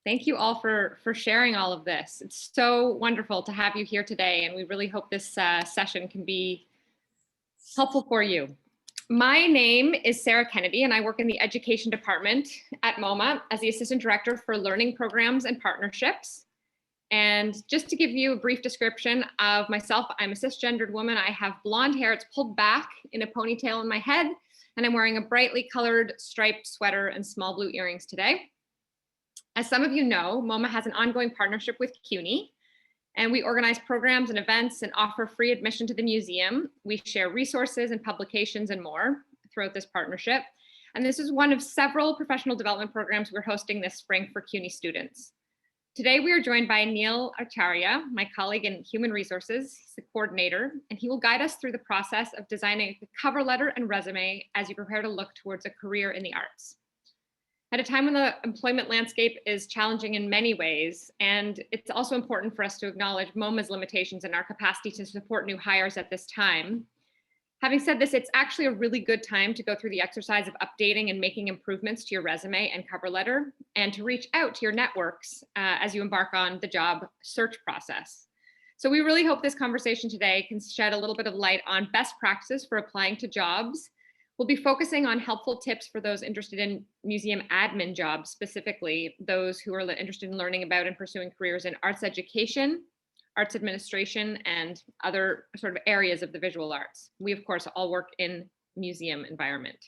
Thank you all for sharing all of this. It's so wonderful to have you here today, and we really hope this session can be helpful for you. My name is Sarah Kennedy, and I work in the Education Department at MoMA as the Assistant Director for Learning Programs and Partnerships. And just to give you a brief description of myself, I'm a cisgendered woman. I have blonde hair. It's pulled back in a ponytail in my head, and I'm wearing a brightly colored striped sweater and small blue earrings today. As some of you know, MoMA has an ongoing partnership with CUNY, and we organize programs and events and offer free admission to the museum. We share resources and publications and more throughout this partnership. And this is one of several professional development programs we're hosting this spring for CUNY students. Today, we are joined by Neil Acharya, my colleague in Human Resources. He's the coordinator, and he will guide us through the process of designing a cover letter and resume as you prepare to look towards a career in the arts. At a time when the employment landscape is challenging in many ways, and it's also important for us to acknowledge MoMA's limitations and our capacity to support new hires at this time. Having said this, it's actually a really good time to go through the exercise of updating and making improvements to your resume and cover letter, and to reach out to your networks as you embark on the job search process. So we really hope this conversation today can shed a little bit of light on best practices for applying to jobs. We'll be focusing on helpful tips for those interested in museum admin jobs, specifically those who are interested in learning about and pursuing careers in arts education, arts administration, and other sort of areas of the visual arts. We, of course, all work in museum environment.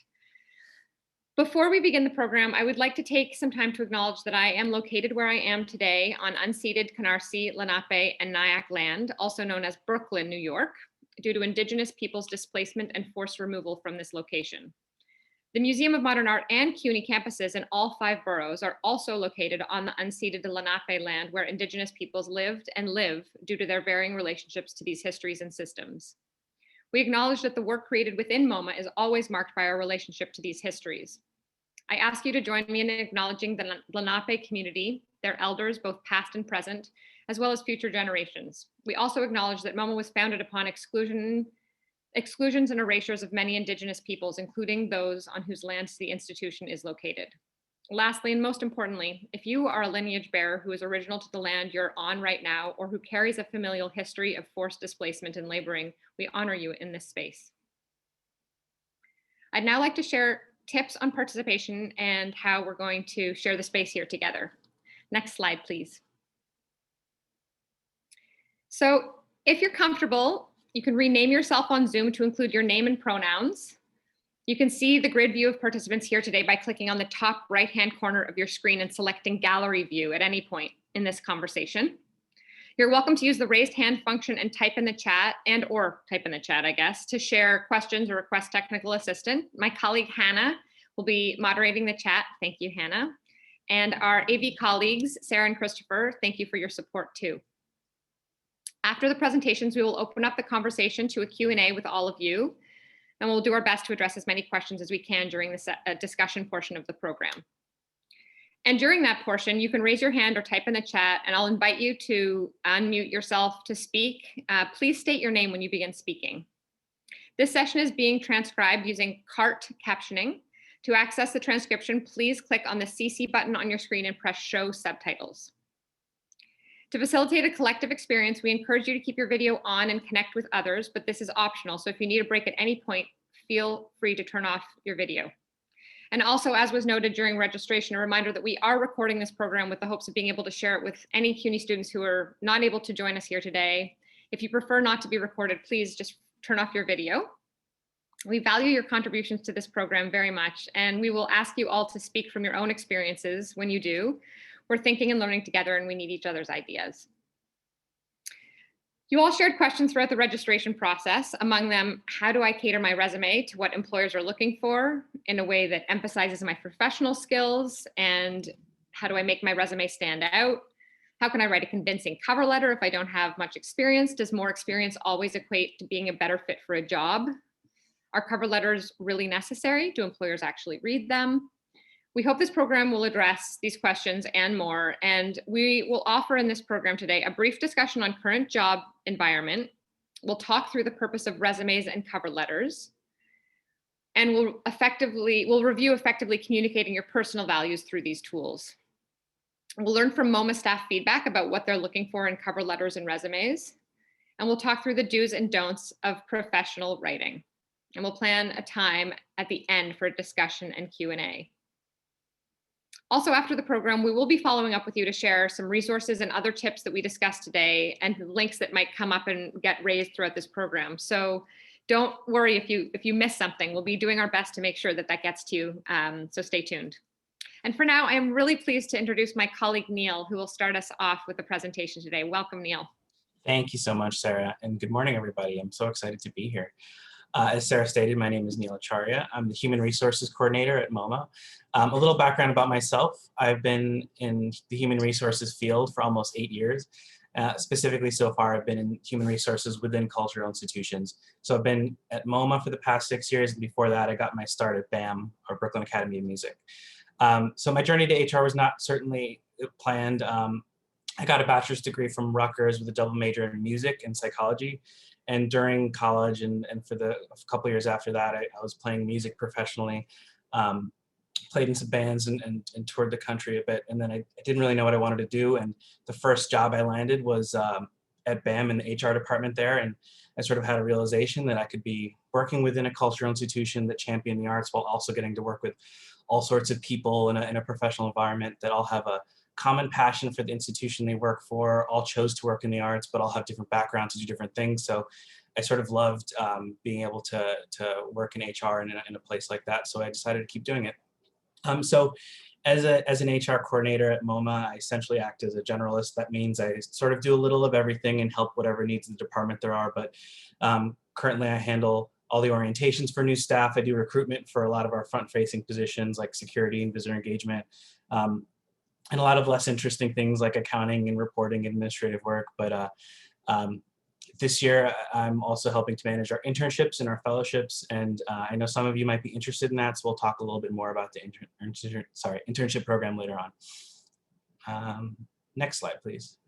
Before we begin the program, I would like to take some time to acknowledge that I am located where I am today on unceded Canarsie, Lenape, and Nyack land, also known as Brooklyn, New York, due to Indigenous peoples' displacement and forced removal from this location. The Museum of Modern Art and CUNY campuses in all 5 boroughs are also located on the unceded Lenape land where Indigenous peoples lived and live due to their varying relationships to these histories and systems. We acknowledge that the work created within MoMA is always marked by our relationship to these histories. I ask you to join me in acknowledging the Lenape community, their elders, both past and present, as well as future generations. We also acknowledge that MoMA was founded upon exclusions and erasures of many Indigenous peoples, including those on whose lands the institution is located. Lastly, and most importantly, if you are a lineage bearer who is original to the land you're on right now, or who carries a familial history of forced displacement and laboring, we honor you in this space. I'd now like to share tips on participation and how we're going to share the space here together. Next slide, please. So if you're comfortable, you can rename yourself on Zoom to include your name and pronouns. You can see the grid view of participants here today by clicking on the top right-hand corner of your screen and selecting gallery view at any point in this conversation. You're welcome to use the raised hand function and type in the chat I guess, to share questions or request technical assistance. My colleague Hannah will be moderating the chat. Thank you, Hannah. And our AV colleagues, Sarah and Christopher, thank you for your support too. After the presentations, we will open up the conversation to a Q&A with all of you, and we'll do our best to address as many questions as we can during the discussion portion of the program. And during that portion, you can raise your hand or type in the chat, and I'll invite you to unmute yourself to speak. Please state your name when you begin speaking. This session is being transcribed using CART captioning. To access the transcription, please click on the CC button on your screen and press Show Subtitles. To facilitate a collective experience, we encourage you to keep your video on and connect with others, but this is optional. So if you need a break at any point, feel free to turn off your video. And also, as was noted during registration, a reminder that we are recording this program with the hopes of being able to share it with any CUNY students who are not able to join us here today. If you prefer not to be recorded, please just turn off your video. We value your contributions to this program very much, and we will ask you all to speak from your own experiences when you do. We're thinking and learning together, and we need each other's ideas. You all shared questions throughout the registration process. Among them, how do I cater my resume to what employers are looking for in a way that emphasizes my professional skills? And how do I make my resume stand out? How can I write a convincing cover letter if I don't have much experience? Does more experience always equate to being a better fit for a job? Are cover letters really necessary? Do employers actually read them? We hope this program will address these questions and more, and we will offer in this program today a brief discussion on current job environment. We'll talk through the purpose of resumes and cover letters, and we'll review effectively communicating your personal values through these tools. We'll learn from MoMA staff feedback about what they're looking for in cover letters and resumes. And we'll talk through the do's and don'ts of professional writing. And we'll plan a time at the end for a discussion and Q&A. Also, after the program, we will be following up with you to share some resources and other tips that we discussed today and links that might come up and get raised throughout this program. So don't worry if you miss something. We'll be doing our best to make sure that that gets to you. So stay tuned. And for now, I am really pleased to introduce my colleague, Neil, who will start us off with the presentation today. Welcome, Neil. Thank you so much, Sarah, and good morning, everybody. I'm so excited to be here. As Sarah stated, my name is Neil Acharya. I'm the Human Resources Coordinator at MoMA. A little background about myself. I've been in the human resources field for almost 8 years. Specifically, so far, I've been in human resources within cultural institutions. So I've been at MoMA for the past 6 years, and before that, I got my start at BAM, or Brooklyn Academy of Music. So my journey to HR was not certainly planned. I got a bachelor's degree from Rutgers with a double major in music and psychology. And during college and for a couple of years after that, I was playing music professionally, played in some bands and toured the country a bit. And then I didn't really know what I wanted to do. And the first job I landed was at BAM in the HR department there. And I sort of had a realization that I could be working within a cultural institution that championed the arts while also getting to work with all sorts of people in a professional environment that all have a common passion for the institution they work for, all chose to work in the arts, but all have different backgrounds to do different things. So I sort of loved being able to work in HR in a place like that. So I decided to keep doing it. So as an HR coordinator at MoMA, I essentially act as a generalist. That means I sort of do a little of everything and help whatever needs in the department there are. But currently I handle all the orientations for new staff. I do recruitment for a lot of our front-facing positions like security and visitor engagement. And a lot of less interesting things like accounting and reporting, administrative work. But this year, I'm also helping to manage our internships and our fellowships. And I know some of you might be interested in that, so we'll talk a little bit more about the internship program later on. Next slide, please.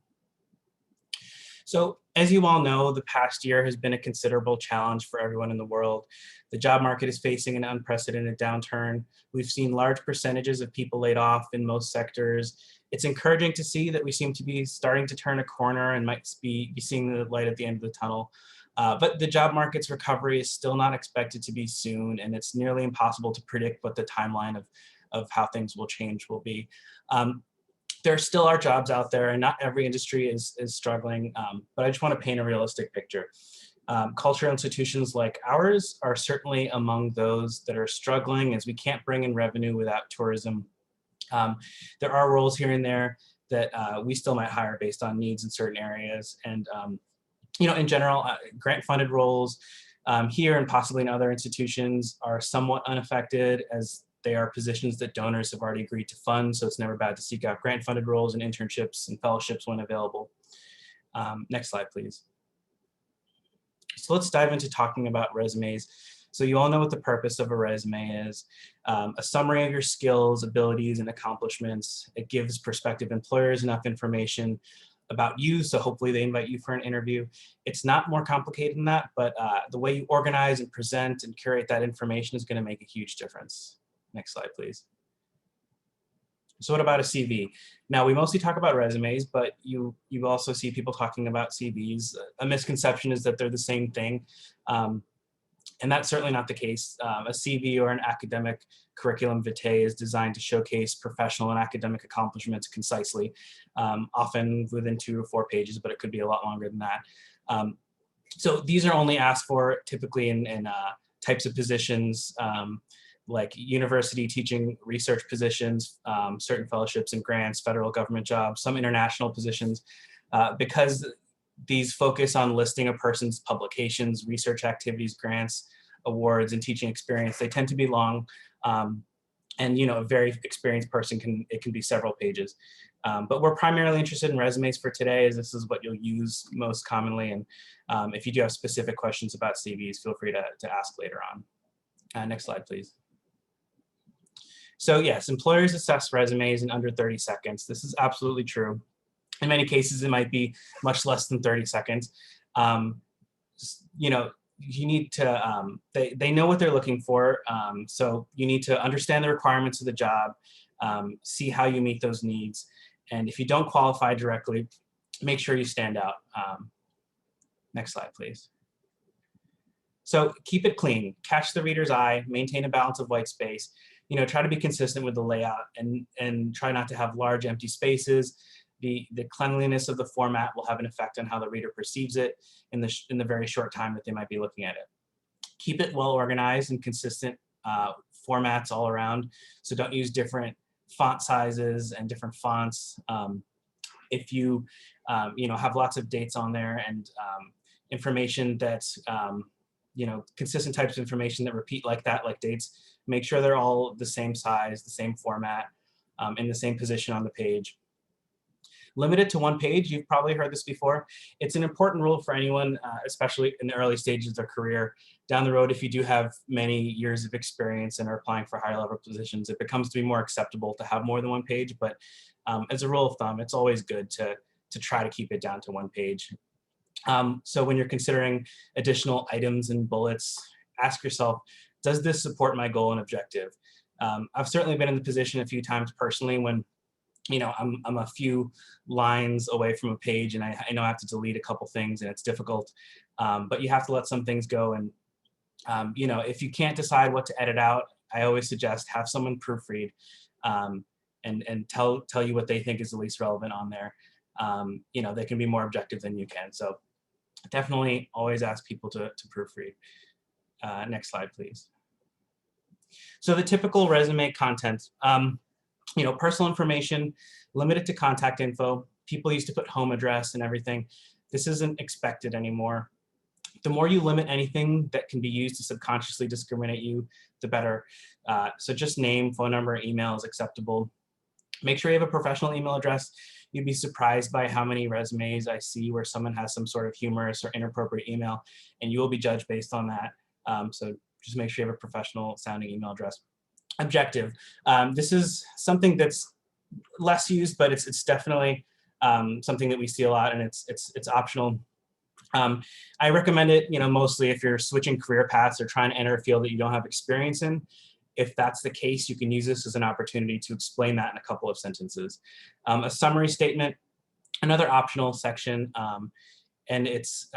So as you all know, the past year has been a considerable challenge for everyone in the world. The job market is facing an unprecedented downturn. We've seen large percentages of people laid off in most sectors. It's encouraging to see that we seem to be starting to turn a corner and might be seeing the light at the end of the tunnel. But the job market's recovery is still not expected to be soon, and it's nearly impossible to predict what the timeline of how things will change will be. There still are jobs out there, and not every industry is struggling, but I just want to paint a realistic picture. Cultural institutions like ours are certainly among those that are struggling, as we can't bring in revenue without tourism. There are roles here and there that we still might hire based on needs in certain areas. And in general, grant-funded roles here and possibly in other institutions are somewhat unaffected, as they are positions that donors have already agreed to fund, so it's never bad to seek out grant-funded roles and internships and fellowships when available. Next slide, please. So let's dive into talking about resumes. So you all know what the purpose of a resume is. A summary of your skills, abilities, and accomplishments. It gives prospective employers enough information about you, so hopefully they invite you for an interview. It's not more complicated than that, but the way you organize and present and curate that information is going to make a huge difference. Next slide, please. So what about a CV? Now, we mostly talk about resumes, but you also see people talking about CVs. A misconception is that they're the same thing, and that's certainly not the case. A CV or an academic curriculum vitae is designed to showcase professional and academic accomplishments concisely, often within 2 or 4 pages, but it could be a lot longer than that. So these are only asked for typically in types of positions like university teaching research positions, certain fellowships and grants, federal government jobs, some international positions, because these focus on listing a person's publications, research activities, grants, awards, and teaching experience. They tend to be long, and a very experienced person can be several pages. But we're primarily interested in resumes for today, as this is what you'll use most commonly. And if you do have specific questions about CVs, feel free to ask later on. Next slide, please. So yes, employers assess resumes in under 30 seconds. This is absolutely true. In many cases, it might be much less than 30 seconds. You need to, they know what they're looking for. So you need to understand the requirements of the job, see how you meet those needs. And if you don't qualify directly, make sure you stand out. Next slide, please. So keep it clean, catch the reader's eye, maintain a balance of white space, try to be consistent with the layout and try not to have large empty spaces. The cleanliness of the format will have an effect on how the reader perceives it in the very short time that they might be looking at it. Keep it well organized and consistent formats all around. So don't use different font sizes and different fonts. If you have lots of dates on there and information that's consistent types of information that repeat like that, like dates, make sure they're all the same size, the same format, in the same position on the page. Limit it to one page. You've probably heard this before. It's an important rule for anyone, especially in the early stages of their career. Down the road, if you do have many years of experience and are applying for higher level positions, it becomes to be more acceptable to have more than one page. But as a rule of thumb, it's always good to try to keep it down to one page. So when you're considering additional items and bullets, ask yourself, does this support my goal and objective? I've certainly been in the position a few times personally when I'm a few lines away from a page and I know I have to delete a couple things and it's difficult, but you have to let some things go. And if you can't decide what to edit out, I always suggest have someone proofread and tell you what they think is the least relevant on there. They can be more objective than you can. So definitely always ask people to proofread. Next slide, please. So the typical resume content. Personal information, limited to contact info. People used to put home address and everything. This isn't expected anymore. The more you limit anything that can be used to subconsciously discriminate you, the better. So just name, phone number, email is acceptable. Make sure you have a professional email address. You'd be surprised by how many resumes I see where someone has some sort of humorous or inappropriate email, and you will be judged based on that. So just make sure you have a professional sounding email address. Objective. This is something that's less used, but it's definitely something that we see a lot, and it's optional. I recommend it, mostly if you're switching career paths or trying to enter a field that you don't have experience in. If that's the case, you can use this as an opportunity to explain that in a couple of sentences. A summary statement, another optional section, and it's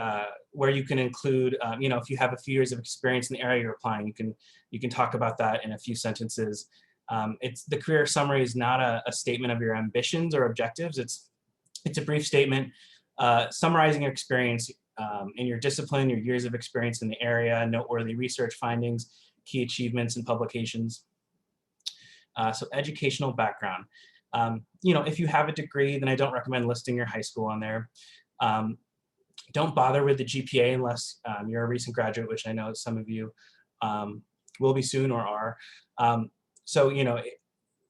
where you can include, if you have a few years of experience in the area you're applying, you can talk about that in a few sentences. The career summary is not a statement of your ambitions or objectives. It's a brief statement summarizing your experience in your discipline, your years of experience in the area, noteworthy research findings, key achievements and publications. So educational background. If you have a degree, then I don't recommend listing your high school on there. Don't bother with the GPA unless you're a recent graduate, which I know some of you will be soon or are. If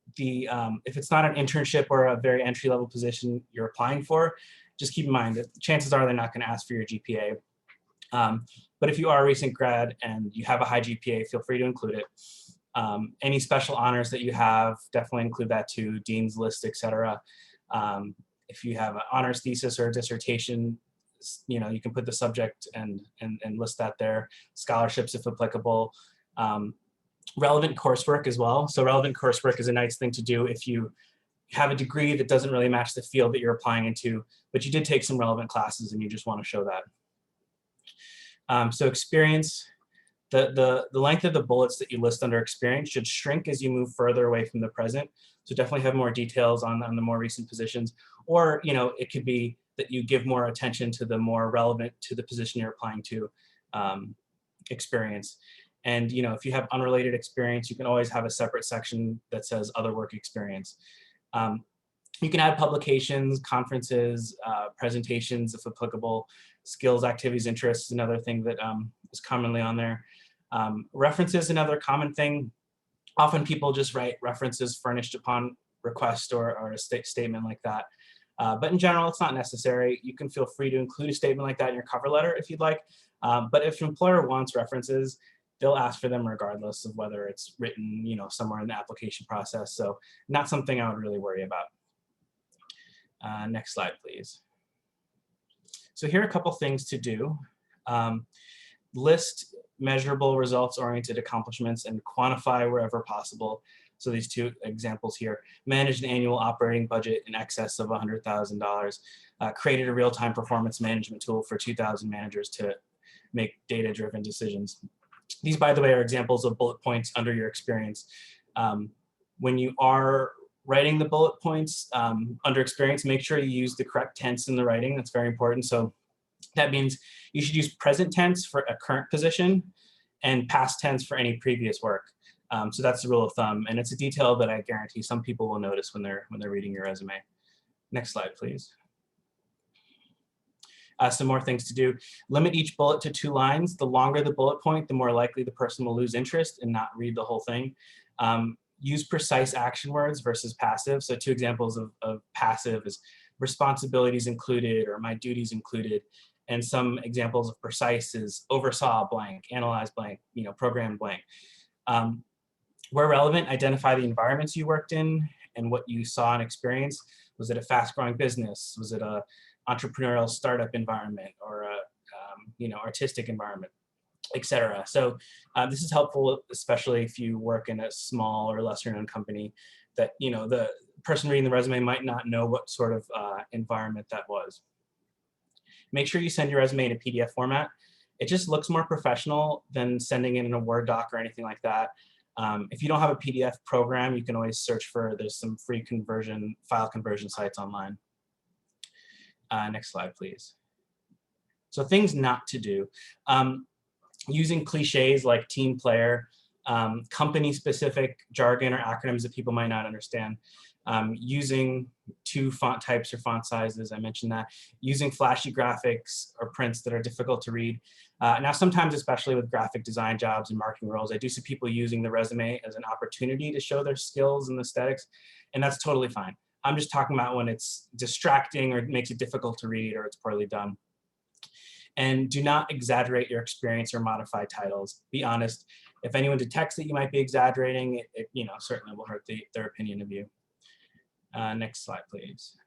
it's not an internship or a very entry-level position you're applying for, just keep in mind that chances are they're not going to ask for your GPA. But if you are a recent grad and you have a high GPA, feel free to include it. Any special honors that you have, definitely include that too, Dean's List, etc. If you have an honors thesis or a dissertation, you can put the subject and list that there. Scholarships if applicable. Relevant coursework as well. So relevant coursework is a nice thing to do if you have a degree that doesn't really match the field that you're applying into, but you did take some relevant classes and you just want to show that. So experience, the length of the bullets that you list under experience should shrink as you move further away from the present. So definitely have more details on the more recent positions, or it could be that you give more attention to the more relevant to the position you're applying to experience. And if you have unrelated experience, you can always have a separate section that says other work experience. You can add publications, conferences, presentations if applicable, skills, activities, interests, another thing that is commonly on there. References, another common thing. Often people just write references furnished upon request or a statement like that. But in general, it's not necessary. You can feel free to include a statement like that in your cover letter if you'd like. But if an employer wants references, they'll ask for them regardless of whether it's written, somewhere in the application process. So not something I would really worry about. Next slide, please. So here are a couple things to do. List measurable results-oriented accomplishments and quantify wherever possible. So these two examples here: managed an annual operating budget in excess of $100,000, created a real-time performance management tool for 2,000 managers to make data-driven decisions. These, by the way, are examples of bullet points under your experience. When you are writing the bullet points under experience, make sure you use the correct tense in the writing. That's very important. So that means you should use present tense for a current position and past tense for any previous work. So that's the rule of thumb, and it's a detail that I guarantee some people will notice when they're reading your resume. Next slide, please. Some more things to do. Limit each bullet to 2 lines. The longer the bullet point, the more likely the person will lose interest and not read the whole thing. Use precise action words versus passive. So 2 examples of passive is responsibilities included or my duties included. And some examples of precise is oversaw blank, analyze blank, program blank. Where relevant, identify the environments you worked in and what you saw and experienced. Was it a fast-growing business? Was it a entrepreneurial startup environment or a artistic environment, etc. So this is helpful, especially if you work in a small or lesser-known company that the person reading the resume might not know what sort of environment that was. Make sure you send your resume in a PDF format. It just looks more professional than sending it in a Word doc or anything like that. If you don't have a PDF program, you can always search for, there's some free file conversion sites online. Next slide, please. So things not to do. Using cliches like team player, company-specific jargon or acronyms that people might not understand. Using 2 font types or font sizes, I mentioned that. Using flashy graphics or prints that are difficult to read. Now, sometimes, especially with graphic design jobs and marketing roles, I do see people using the resume as an opportunity to show their skills and aesthetics, and that's totally fine. I'm just talking about when it's distracting or it makes it difficult to read or it's poorly done. And do not exaggerate your experience or modify titles. Be honest. If anyone detects that you might be exaggerating, it certainly will hurt their opinion of you. Next slide, please.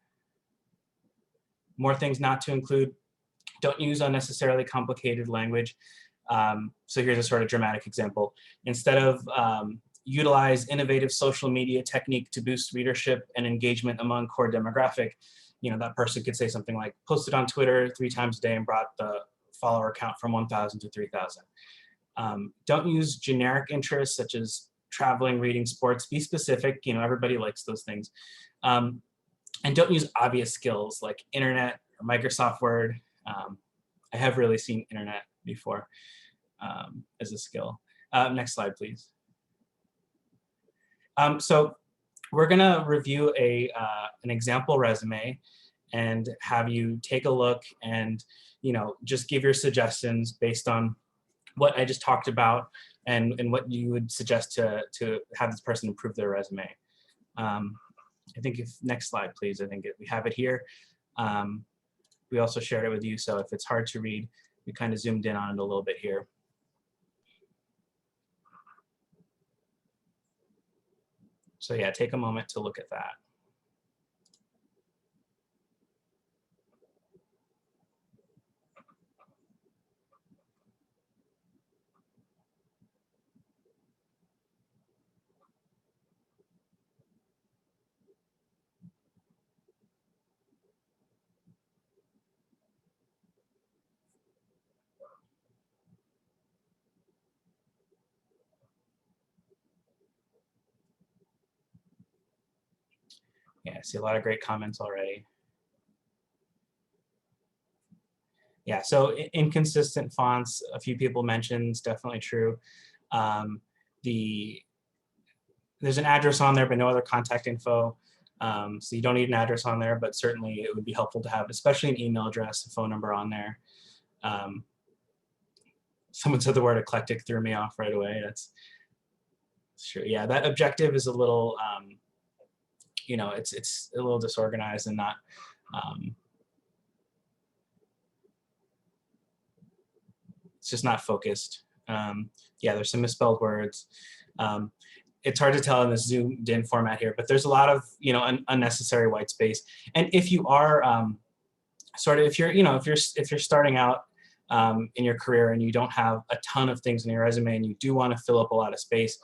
More things not to include. Don't use unnecessarily complicated language. So here's a sort of dramatic example. Instead of utilize innovative social media technique to boost readership and engagement among core demographic, that person could say something like, posted on Twitter 3 times a day and brought the follower count from 1,000 to 3,000. Don't use generic interests such as traveling, reading, sports. Be specific. Everybody likes those things. And don't use obvious skills like internet or Microsoft Word. I have really seen internet before as a skill. Next slide, please. So we're going to review an example resume and have you take a look and just give your suggestions based on what I just talked about and what you would suggest to have this person improve their resume. I think next slide, please. I think we have it here. We also shared it with you, so if it's hard to read, we kind of zoomed in on it a little bit here. So yeah, take a moment to look at that. Yeah, I see a lot of great comments already. Yeah, so inconsistent fonts, a few people mentioned, it's definitely true. There's an address on there, but no other contact info. So you don't need an address on there, but certainly it would be helpful to have, especially an email address, a phone number on there. Someone said the word eclectic, threw me off right away. That's true. Yeah, that objective is a little, it's a little disorganized and not, it's just not focused. Yeah, there's some misspelled words. It's hard to tell in this zoomed in format here, but there's a lot of, unnecessary white space. And if you are if you're starting out in your career and you don't have a ton of things in your resume and you do want to fill up a lot of space,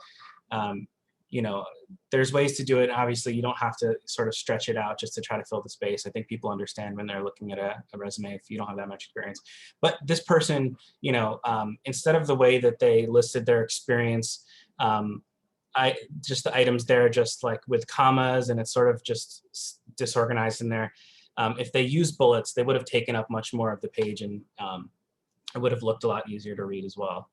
there's ways to do it. Obviously, you don't have to sort of stretch it out just to try to fill the space. I think people understand when they're looking at a resume if you don't have that much experience. But this person, instead of the way that they listed their experience, just the items there, just like with commas, and it's sort of just disorganized in there. If they use bullets, they would have taken up much more of the page, and it would have looked a lot easier to read as well.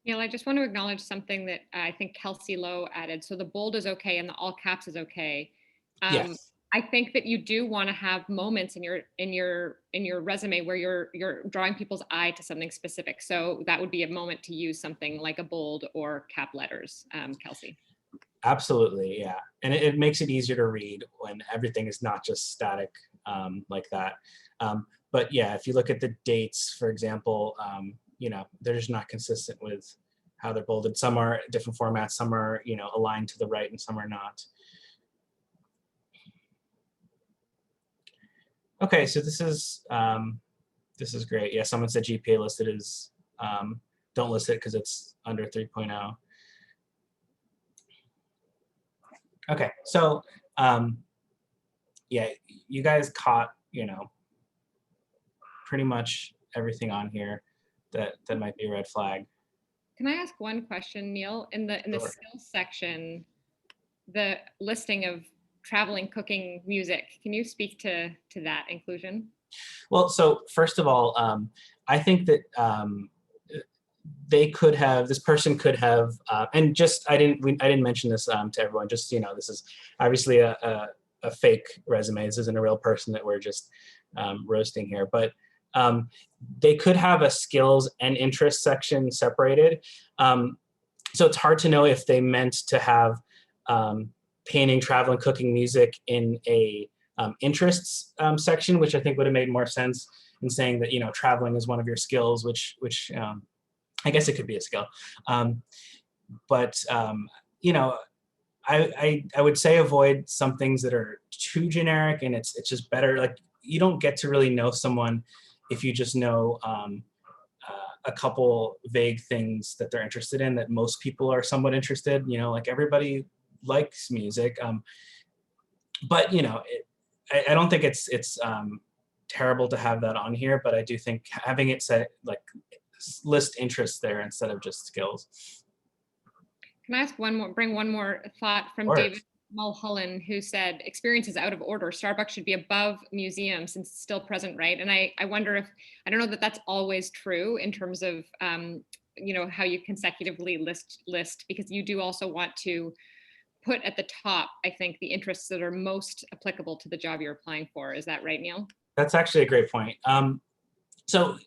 Neil, I just want to acknowledge something that I think Kelsey Lowe added. So the bold is okay and the all caps is okay. Yes. I think that you do want to have moments in your resume where you're drawing people's eye to something specific. So that would be a moment to use something like a bold or cap letters, Kelsey. Absolutely, yeah. And it makes it easier to read when everything is not just static like that. But yeah, if you look at the dates, for example, they're just not consistent with how they're bolded. Some are different formats, some are, aligned to the right, and some are not. Okay, so this is great. Yeah, someone said GPA listed is, don't list it because it's under 3.0. Okay, so yeah, you guys caught, pretty much everything on here that might be a red flag. Can I ask one question, Neil? In the Sure. skills section, the listing of traveling, cooking, music, can you speak to that inclusion? Well, so first of all, I think that this person could have, and just I didn't mention this to everyone. Just this is obviously a fake resume. This isn't a real person that we're just roasting here, but they could have a skills and interest section separated. So it's hard to know if they meant to have painting, traveling, cooking, music in a interests section, which I think would have made more sense in saying that traveling is one of your skills, which I guess it could be a skill. But I would say avoid some things that are too generic, and it's just better. Like, you don't get to really know someone if you just know a couple vague things that they're interested in, that most people are somewhat interested. Like, everybody likes music, but I don't think it's terrible to have that on here. But I do think having it set like list interests there instead of just skills. Can I ask bring one more thought from David Mulholland, who said experience is out of order. Starbucks should be above museum since it's still present, right? And I wonder if, I don't know that that's always true in terms of, how you consecutively list, because you do also want to put at the top, I think, the interests that are most applicable to the job you're applying for. Is that right, Neil? That's actually a great point. So,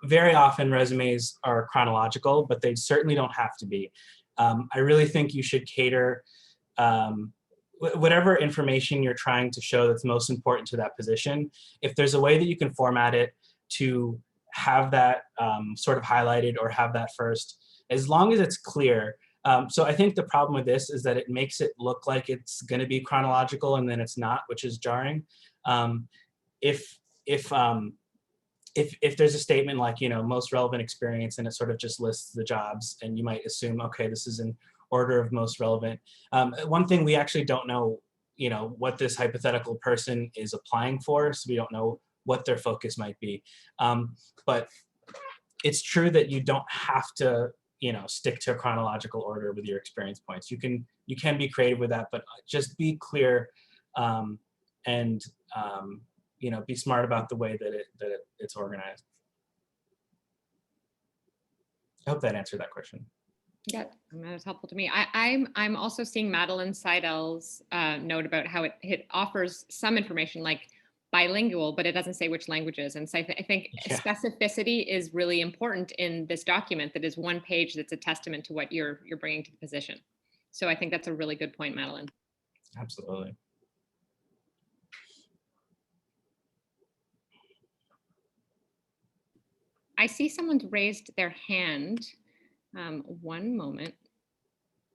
very often resumes are chronological, but they certainly don't have to be. I really think you should cater whatever information you're trying to show that's most important to that position. If there's a way that you can format it to have that sort of highlighted or have that first, as long as it's clear. So I think the problem with this is that it makes it look like it's going to be chronological, and then it's not, which is jarring. If there's a statement like, most relevant experience, and it sort of just lists the jobs, and you might assume, okay, this is in order of most relevant. One thing, we actually don't know, what this hypothetical person is applying for, so we don't know what their focus might be. But it's true that you don't have to, stick to a chronological order with your experience points. You can be creative with that, but just be clear, and be smart about the way that it's organized. I hope that answered that question. Yeah, that was helpful to me. I'm also seeing Madeline Seidel's note about how it offers some information like bilingual, but it doesn't say which languages. And so I think specificity is really important in this document. That is one page that's a testament to what you're bringing to the position. So I think that's a really good point, Madeline. Absolutely. I see someone's raised their hand. One moment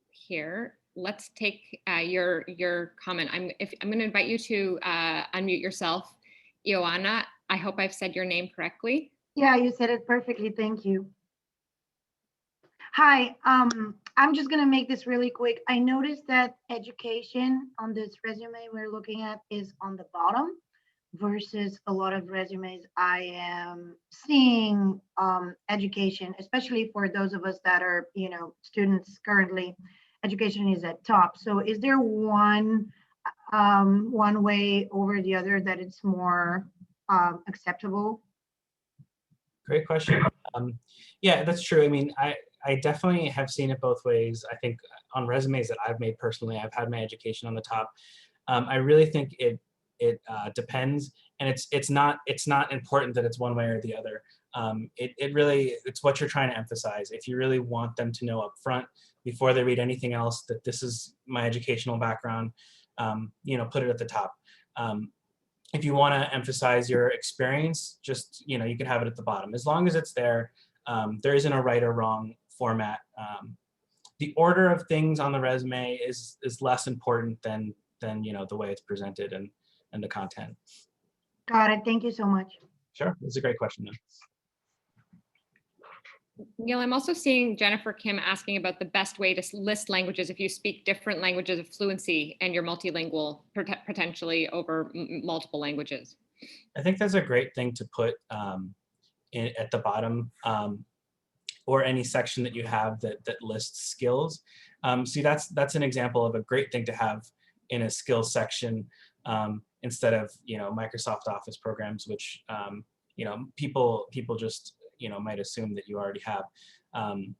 here. Let's take your comment. I'm going to invite you to unmute yourself, Ioana. I hope I've said your name correctly. Yeah, you said it perfectly. Thank you. Hi, I'm just gonna make this really quick. I noticed that education on this resume we're looking at is on the bottom versus a lot of resumes I am seeing education, especially for those of us that are, students currently, education is at top. So is there one way over the other that it's more acceptable? Great question. Yeah, that's true. I mean, I definitely have seen it both ways. I think on resumes that I've made personally, I've had my education on the top. I really think it depends, and it's not important that it's one way or the other. It really, it's what you're trying to emphasize. If you really want them to know up front before they read anything else that this is my educational background, put it at the top. If you want to emphasize your experience, just, you can have it at the bottom. As long as it's there, there isn't a right or wrong format. The order of things on the resume is less important than the way it's presented and the content. Got it. Thank you so much. Sure, it's a great question though. Neil, I'm also seeing Jennifer Kim asking about the best way to list languages if you speak different languages of fluency and you're multilingual, potentially over multiple languages. I think that's a great thing to put at the bottom, or any section that you have that lists skills. See, that's an example of a great thing to have in a skills section, instead of Microsoft Office programs, which people just might assume that you already have. And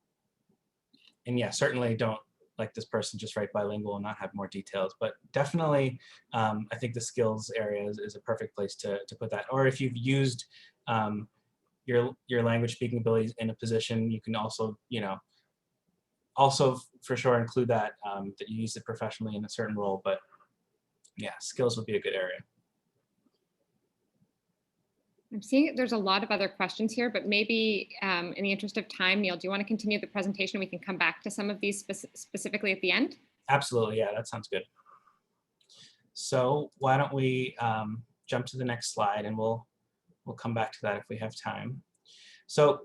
yeah, certainly don't like this person just write bilingual and not have more details, but definitely I think the skills area is a perfect place to put that. Or if you've used your language speaking abilities in a position, you can also for sure include that that you used it professionally in a certain role. But yeah, skills would be a good area. I'm seeing there's a lot of other questions here, but maybe in the interest of time, Neil, do you want to continue the presentation? We can come back to some of these specifically at the end. Absolutely, yeah, that sounds good. So why don't we jump to the next slide, and we'll come back to that if we have time. So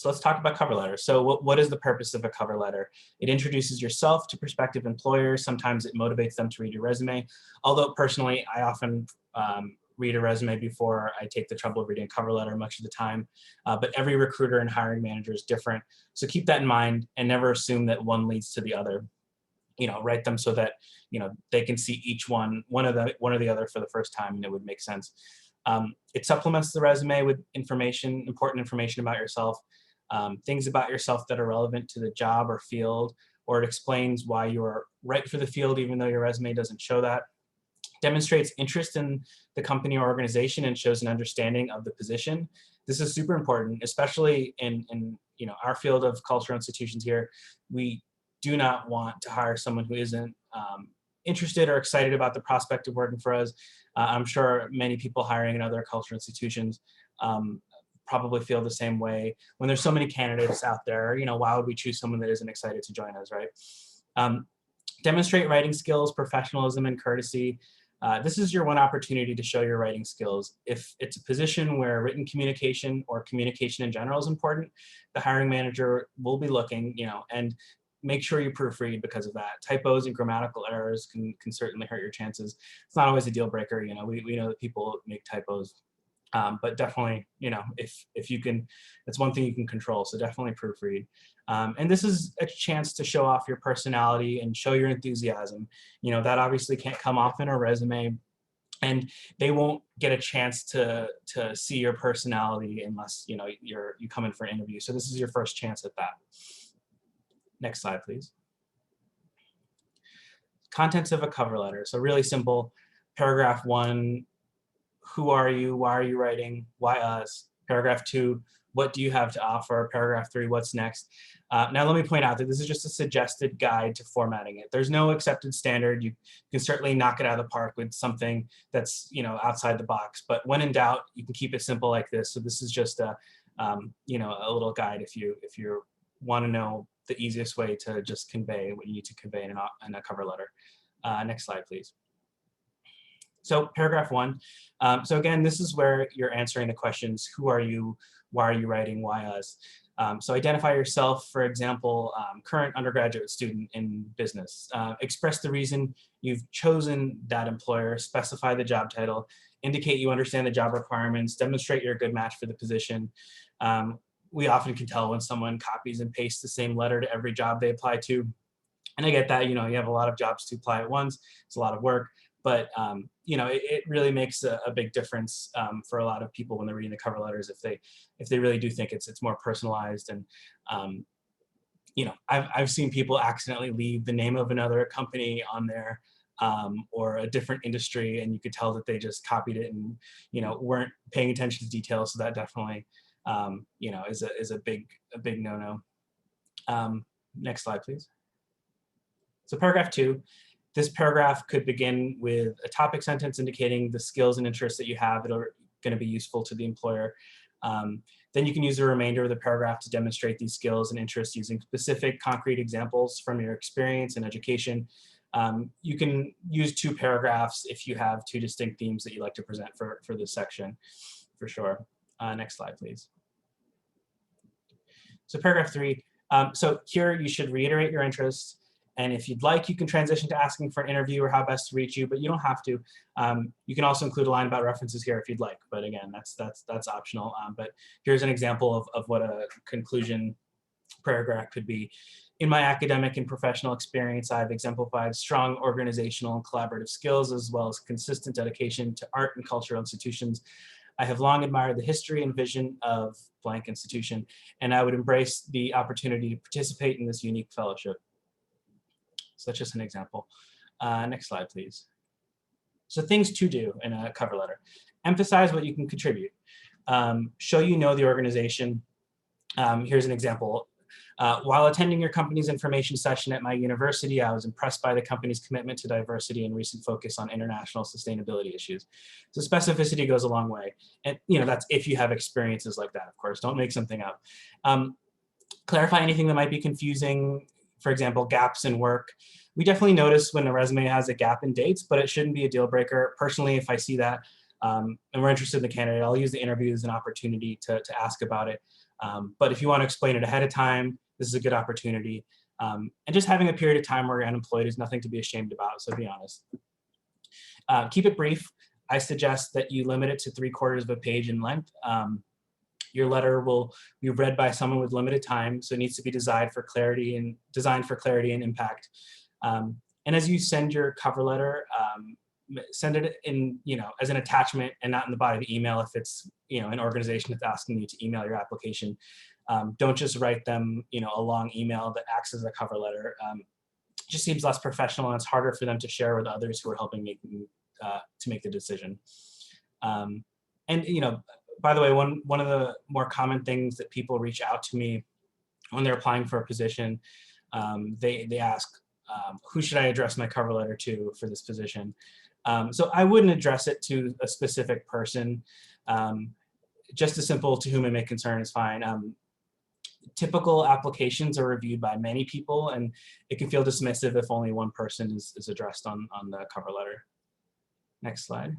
let's talk about cover letters. So what is the purpose of a cover letter? It introduces yourself to prospective employers. Sometimes it motivates them to read your resume. Although personally, I often read a resume before I take the trouble of reading a cover letter much of the time. But every recruiter and hiring manager is different. So keep that in mind and never assume that one leads to the other. Write them so that they can see each one or the other for the first time, and it would make sense. It supplements the resume with important information about yourself, things about yourself that are relevant to the job or field, or it explains why you are right for the field even though your resume doesn't show that. Demonstrates interest in the company or organization and shows an understanding of the position. This is super important, especially in our field of cultural institutions here. We do not want to hire someone who isn't interested or excited about the prospect of working for us. I'm sure many people hiring in other cultural institutions probably feel the same way. When there's so many candidates out there, why would we choose someone that isn't excited to join us, right? Demonstrate writing skills, professionalism, and courtesy. This is your one opportunity to show your writing skills. If it's a position where written communication or communication in general is important, the hiring manager will be looking, and make sure you proofread because of that. Typos and grammatical errors can certainly hurt your chances. It's not always a deal breaker. We know that people make typos, but definitely, if you can, it's one thing you can control. So definitely proofread. And this is a chance to show off your personality and show your enthusiasm. That obviously can't come off in a resume, and they won't get a chance to see your personality unless you come in for an interview. So this is your first chance at that. Next slide, please. Contents of a cover letter. So really simple. Paragraph 1, who are you? Why are you writing? Why us? Paragraph 2, what do you have to offer? Paragraph 3, what's next? Now let me point out that this is just a suggested guide to formatting it. There's no accepted standard. You can certainly knock it out of the park with something that's outside the box. But when in doubt, you can keep it simple like this. So this is just a little guide if you want to know the easiest way to just convey what you need to convey in a cover letter. Next slide, please. So paragraph 1. So again, this is where you're answering the questions, who are you? Why are you writing? Why us? So identify yourself, for example, current undergraduate student in business. Express the reason you've chosen that employer, specify the job title, indicate you understand the job requirements, demonstrate you're a good match for the position. We often can tell when someone copies and pastes the same letter to every job they apply to. And I get that, you have a lot of jobs to apply at once. It's a lot of work, but it really makes a big difference for a lot of people when they're reading the cover letters if they really do think it's more personalized. And I've seen people accidentally leave the name of another company on there, or a different industry, and you could tell that they just copied it and weren't paying attention to details. So that definitely is a big no-no. Next slide, please. So paragraph 2, this paragraph could begin with a topic sentence indicating the skills and interests that you have that are going to be useful to the employer. Then you can use the remainder of the paragraph to demonstrate these skills and interests using specific concrete examples from your experience and education. You can use 2 paragraphs if you have 2 distinct themes that you'd like to present for this section, for sure. Next slide, please. So paragraph 3, so here you should reiterate your interests. And if you'd like, you can transition to asking for an interview or how best to reach you, but you don't have to. You can also include a line about references here if you'd like, but again, that's optional. But here's an example of what a conclusion paragraph could be. In my academic and professional experience, I've exemplified strong organizational and collaborative skills, as well as consistent dedication to art and cultural institutions. I have long admired the history and vision of blank institution, and I would embrace the opportunity to participate in this unique fellowship. So that's just an example. Next slide, please. So things to do in a cover letter. Emphasize what you can contribute. Show you know the organization. Here's an example. While attending your company's information session at my university, I was impressed by the company's commitment to diversity and recent focus on international sustainability issues. So specificity goes a long way. And that's if you have experiences like that, of course. Don't make something up. Clarify anything that might be confusing. For example, gaps in work. We definitely notice when a resume has a gap in dates, but it shouldn't be a deal breaker. Personally, if I see that and we're interested in the candidate, I'll use the interview as an opportunity to ask about it. But if you want to explain it ahead of time, this is a good opportunity. And just having a period of time where you're unemployed is nothing to be ashamed about, so be honest. Keep it brief. I suggest that you limit it to 3/4 of a page in length. Your letter will be read by someone with limited time, so it needs to be designed for clarity and impact. And as you send your cover letter, send it in, as an attachment and not in the body of the email if it's, an organization that's asking you to email your application. Don't just write them, a long email that acts as a cover letter. It just seems less professional, and it's harder for them to share with others who are helping to make the decision. And by the way, one of the more common things that people reach out to me when they're applying for a position, they ask, who should I address my cover letter to for this position? So I wouldn't address it to a specific person. Just a simple "to whom it may concern" is fine. Typical applications are reviewed by many people, and it can feel dismissive if only one person is addressed on the cover letter. Next slide.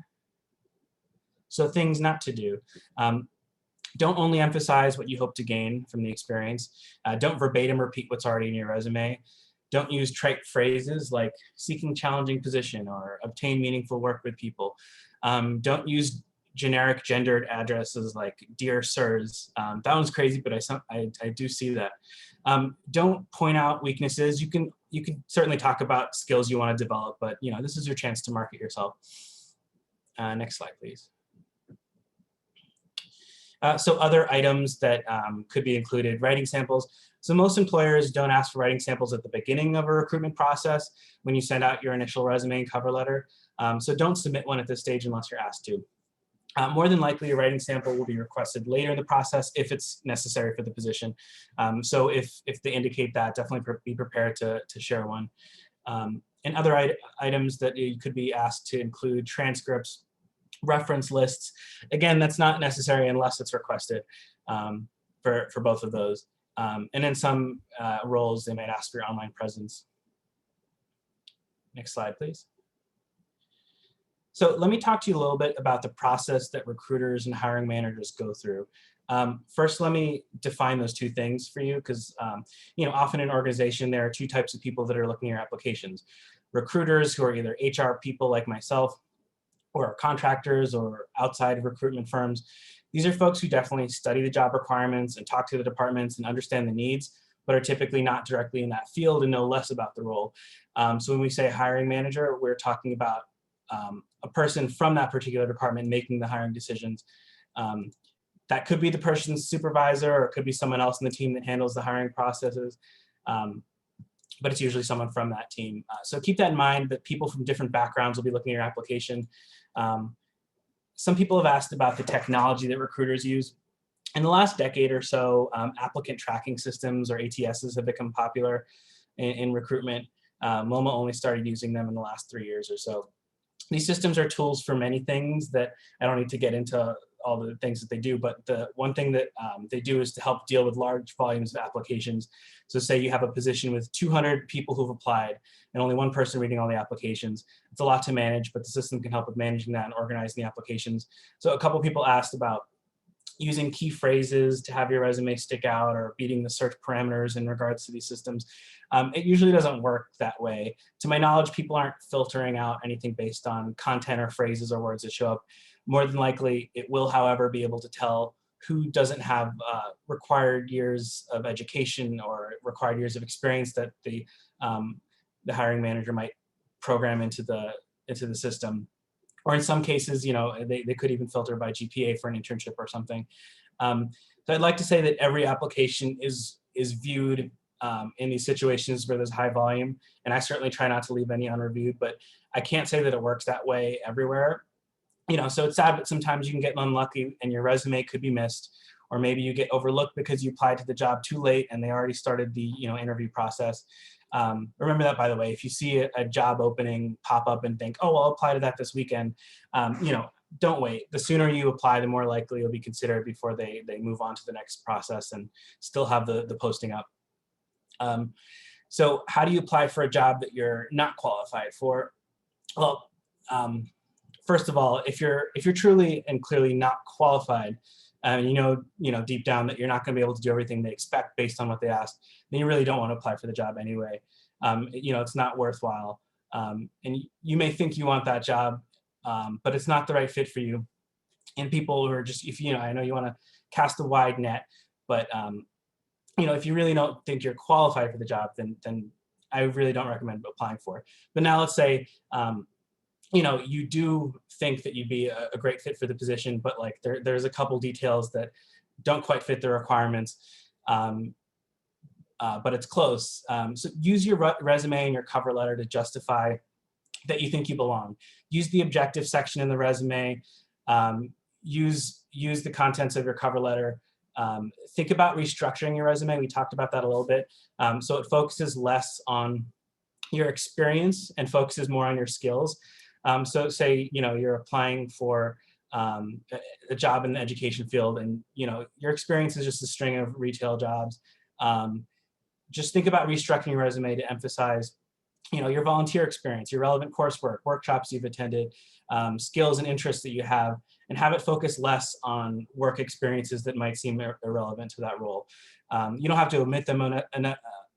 So things not to do. Don't only emphasize what you hope to gain from the experience. Don't verbatim repeat what's already in your resume. Don't use trite phrases like "seeking challenging position" or "obtain meaningful work with people." Don't use generic gendered addresses like "dear sirs." That one's crazy, but I do see that. Don't point out weaknesses. You can certainly talk about skills you want to develop, but this is your chance to market yourself. Next slide, please. So other items that could be included: writing samples. So most employers don't ask for writing samples at the beginning of a recruitment process when you send out your initial resume and cover letter. So don't submit one at this stage unless you're asked to. More than likely, a writing sample will be requested later in the process if it's necessary for the position. So if they indicate that, definitely be prepared to share one. And other items that you could be asked to include: transcripts, reference lists. Again, that's not necessary unless it's requested for both of those. And in some roles, they might ask for your online presence. Next slide, please. So let me talk to you a little bit about the process that recruiters and hiring managers go through. First, let me define those two things for you, because often in an organization, there are two types of people that are looking at your applications. Recruiters, who are either HR people like myself, or contractors or outside recruitment firms. These are folks who definitely study the job requirements and talk to the departments and understand the needs, but are typically not directly in that field and know less about the role. So when we say hiring manager, we're talking about a person from that particular department making the hiring decisions. That could be the person's supervisor, or it could be someone else in the team that handles the hiring processes. But it's usually someone from that team. So keep that in mind, that people from different backgrounds will be looking at your application. Some people have asked about the technology that recruiters use. In the last decade or so, applicant tracking systems, or ATSs, have become popular in recruitment. MoMA only started using them in the last 3 years or so. These systems are tools for many things that I don't need to get into all the things that they do, but the one thing that they do is to help deal with large volumes of applications. So say you have a position with 200 people who've applied and only one person reading all the applications. It's a lot to manage, but the system can help with managing that and organizing the applications. So a couple people asked about using key phrases to have your resume stick out, or beating the search parameters in regards to these systems. It usually doesn't work that way. To my knowledge, people aren't filtering out anything based on content or phrases or words that show up. More than likely, it will, however, be able to tell who doesn't have required years of education or required years of experience that the hiring manager might program into the system. Or in some cases, they could even filter by GPA for an internship or something. So I'd like to say that every application is viewed in these situations where there's high volume, and I certainly try not to leave any unreviewed, but I can't say that it works that way everywhere. So it's sad, but sometimes you can get unlucky and your resume could be missed, or maybe you get overlooked because you applied to the job too late and they already started the interview process. Remember that, by the way. If you see a job opening pop up and think, oh, I'll apply to that this weekend, don't wait. The sooner you apply, the more likely you'll be considered before they move on to the next process and still have the posting up. So how do you apply for a job that you're not qualified for? Well, first of all, if you're truly and clearly not qualified, and deep down that you're not going to be able to do everything they expect based on what they ask, then you really don't want to apply for the job anyway. It's not worthwhile. And you may think you want that job, but it's not the right fit for you. And people who are just, I know you want to cast a wide net, but if you really don't think you're qualified for the job, then I really don't recommend applying for it. But now let's say, you do think that you'd be a great fit for the position, but like there's a couple details that don't quite fit the requirements, but it's close. So use your resume and your cover letter to justify that you think you belong. Use the objective section in the resume. Use the contents of your cover letter. Think about restructuring your resume. We talked about that a little bit. So it focuses less on your experience and focuses more on your skills. So say, you're applying for a job in the education field, and, your experience is just a string of retail jobs. Just think about restructuring your resume to emphasize, your volunteer experience, your relevant coursework, workshops you've attended, skills and interests that you have it focus less on work experiences that might seem irrelevant to that role. You don't have to omit them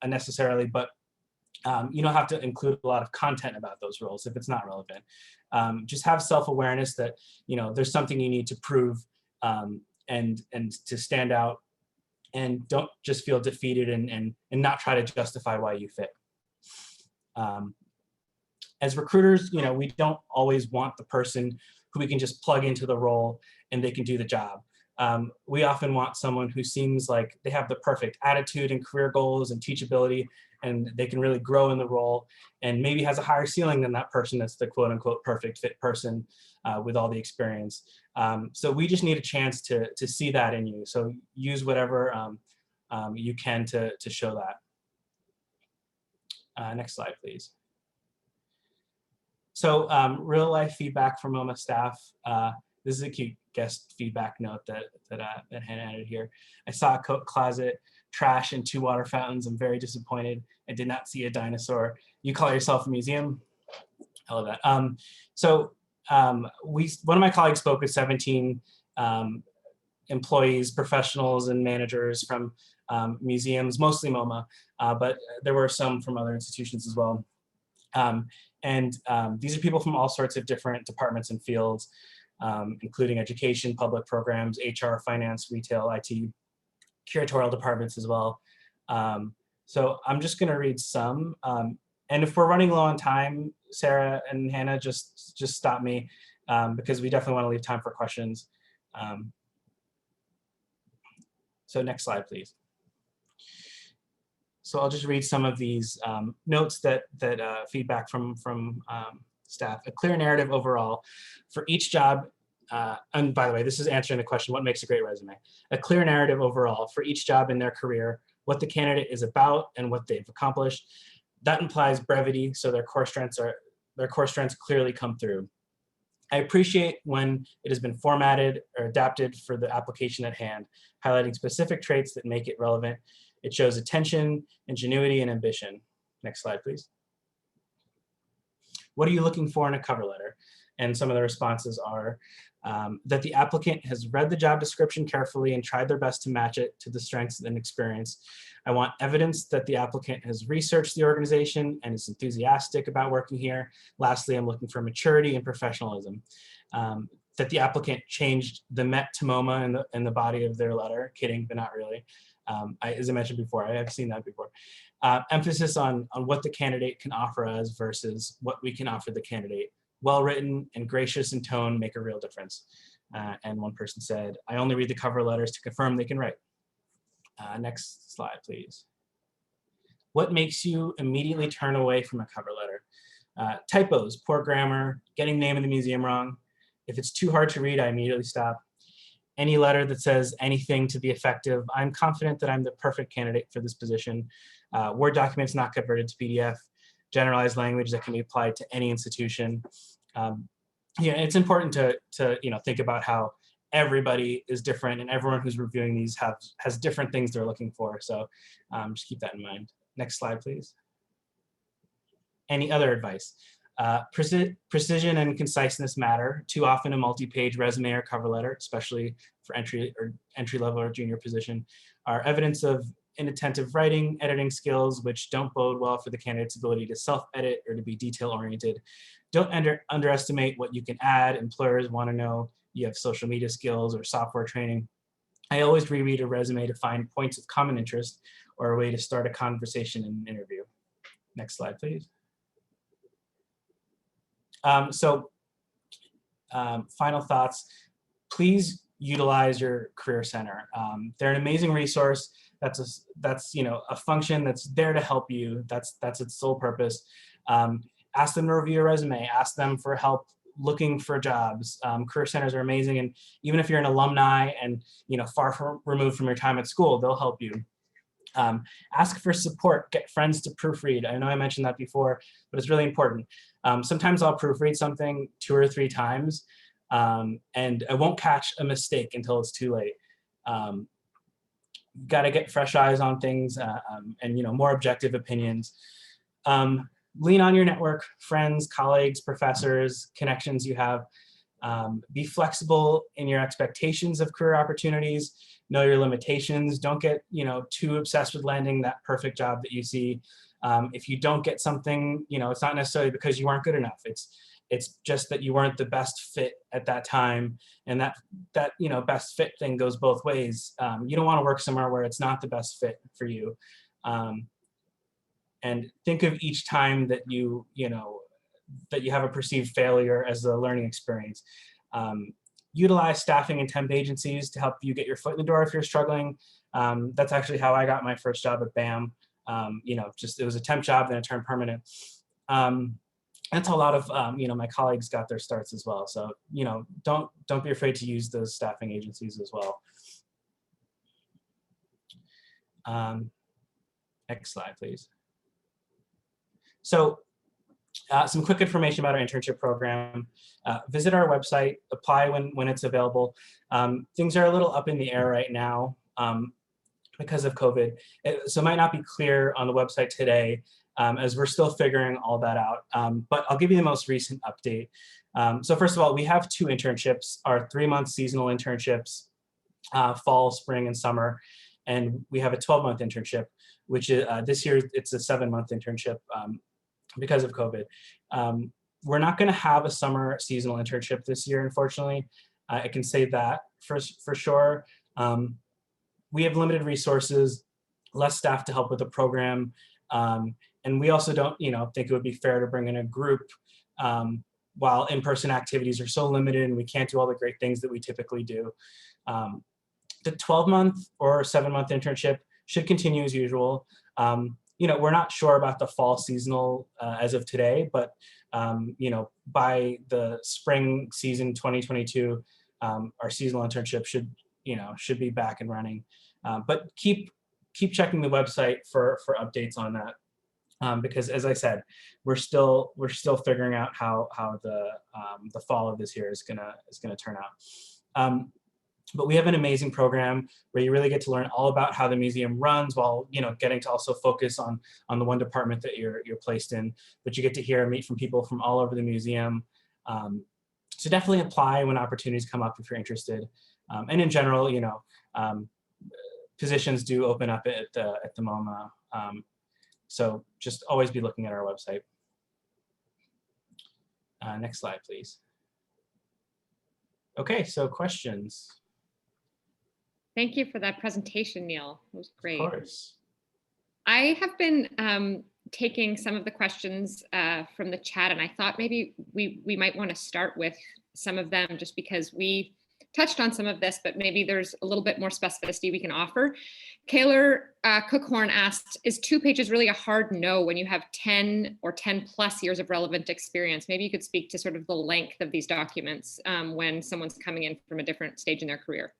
unnecessarily, but you don't have to include a lot of content about those roles if it's not relevant. Just have self-awareness that there's something you need to prove, and to stand out, and don't just feel defeated and not try to justify why you fit. As recruiters, we don't always want the person who we can just plug into the role and they can do the job. We often want someone who seems like they have the perfect attitude and career goals and teachability, and they can really grow in the role, and maybe has a higher ceiling than that person that's the quote unquote perfect fit person with all the experience. So we just need a chance to see that in you. So use whatever you can to show that. Next slide, please. So real life feedback from MoMA staff. This is a cute guest feedback note that Hannah added here. I saw a coat closet, trash, and 2 water fountains. I'm very disappointed. I did not see a dinosaur. You call yourself a museum? I love that. One of my colleagues spoke with 17 employees, professionals, and managers from museums, mostly MoMA, but there were some from other institutions as well. These are people from all sorts of different departments and fields, including education, public programs, HR, finance, retail, IT, curatorial departments as well. So I'm just going to read some. And if we're running low on time, Sarah and Hannah, just stop me, because we definitely want to leave time for questions. So next slide, please. So I'll just read some of these notes that feedback from staff. A clear narrative overall for each job. And by the way, this is answering the question, what makes a great resume? A clear narrative overall for each job in their career, what the candidate is about and what they've accomplished. That implies brevity, so their core strengths clearly come through. I appreciate when it has been formatted or adapted for the application at hand, highlighting specific traits that make it relevant. It shows attention, ingenuity, and ambition. Next slide, please. What are you looking for in a cover letter? And some of the responses are that the applicant has read the job description carefully and tried their best to match it to the strengths and experience. I want evidence that the applicant has researched the organization and is enthusiastic about working here. Lastly, I'm looking for maturity and professionalism. That the applicant changed the MET to MoMA in the body of their letter. Kidding, but not really. As I mentioned before, I have seen that before. Emphasis on what the candidate can offer us versus what we can offer the candidate. Well-written and gracious in tone make a real difference. And one person said, I only read the cover letters to confirm they can write. Next slide, please. What makes you immediately turn away from a cover letter? Typos, poor grammar, getting the name of the museum wrong. If it's too hard to read, I immediately stop. Any letter that says anything to the effect of, I'm confident that I'm the perfect candidate for this position. Word documents not converted to PDF. Generalized language that can be applied to any institution. Yeah, it's important to think about how everybody is different and everyone who's reviewing these has different things they're looking for. So just keep that in mind. Next slide, please. Any other advice? Precision and conciseness matter. Too often a multi-page resume or cover letter, especially for entry level or junior position, are evidence of inattentive writing, editing skills, which don't bode well for the candidate's ability to self-edit or to be detail-oriented. Don't underestimate what you can add. Employers want to know you have social media skills or software training. I always reread a resume to find points of common interest or a way to start a conversation in an interview. Next slide, please. Final thoughts. Please utilize your Career Center. They're an amazing resource. That's a function that's there to help you. That's its sole purpose. Ask them to review your resume. Ask them for help looking for jobs. Career centers are amazing, and even if you're an alumni and far removed from your time at school, they'll help you. Ask for support. Get friends to proofread. I know I mentioned that before, but it's really important. Sometimes I'll proofread something 2 or 3 times, and I won't catch a mistake until it's too late. Got to get fresh eyes on things and more objective opinions. Lean on your network, friends, colleagues, professors, connections you have. Be flexible in your expectations of career opportunities. Know your limitations. Don't get too obsessed with landing that perfect job that you see. If you don't get something, it's not necessarily because you weren't good enough. It's just that you weren't the best fit at that time, and that best fit thing goes both ways. You don't want to work somewhere where it's not the best fit for you. And think of each time that you have a perceived failure as a learning experience. Utilize staffing and temp agencies to help you get your foot in the door if you're struggling. That's actually how I got my first job at BAM. It was a temp job, then it turned permanent. That's how a lot of my colleagues got their starts as well. So don't be afraid to use those staffing agencies as well. Next slide, please. So some quick information about our internship program. Visit our website, apply when it's available. Things are a little up in the air right now because of COVID. So it might not be clear on the website today as we're still figuring all that out. But I'll give you the most recent update. So first of all, we have 2 internships, our 3-month seasonal internships fall, spring, and summer. And we have a 12-month internship, which is this year it's a 7-month internship because of COVID. We're not going to have a summer seasonal internship this year, unfortunately. I can say that for sure. We have limited resources, less staff to help with the program, and we also don't, think it would be fair to bring in a group while in-person activities are so limited and we can't do all the great things that we typically do. The 12-month or 7-month internship should continue as usual. We're not sure about the fall seasonal as of today, but by the spring season 2022, our seasonal internship should be back and running. But keep checking the website for updates on that. Because as I said, we're still figuring out how the fall of this year is gonna turn out. But we have an amazing program where you really get to learn all about how the museum runs while getting to also focus on the one department that you're placed in. But you get to hear and meet from people from all over the museum. So definitely apply when opportunities come up if you're interested. And in general, positions do open up at the MoMA. So just always be looking at our website. Next slide, please. Okay, so questions. Thank you for that presentation, Neil. It was great. Of course. I have been taking some of the questions from the chat, and I thought maybe we might want to start with some of them just because we touched on some of this, but maybe there's a little bit more specificity we can offer. Kaylor Cookhorn asked, is 2 pages really a hard no when you have 10 or 10 plus years of relevant experience? Maybe you could speak to sort of the length of these documents when someone's coming in from a different stage in their career.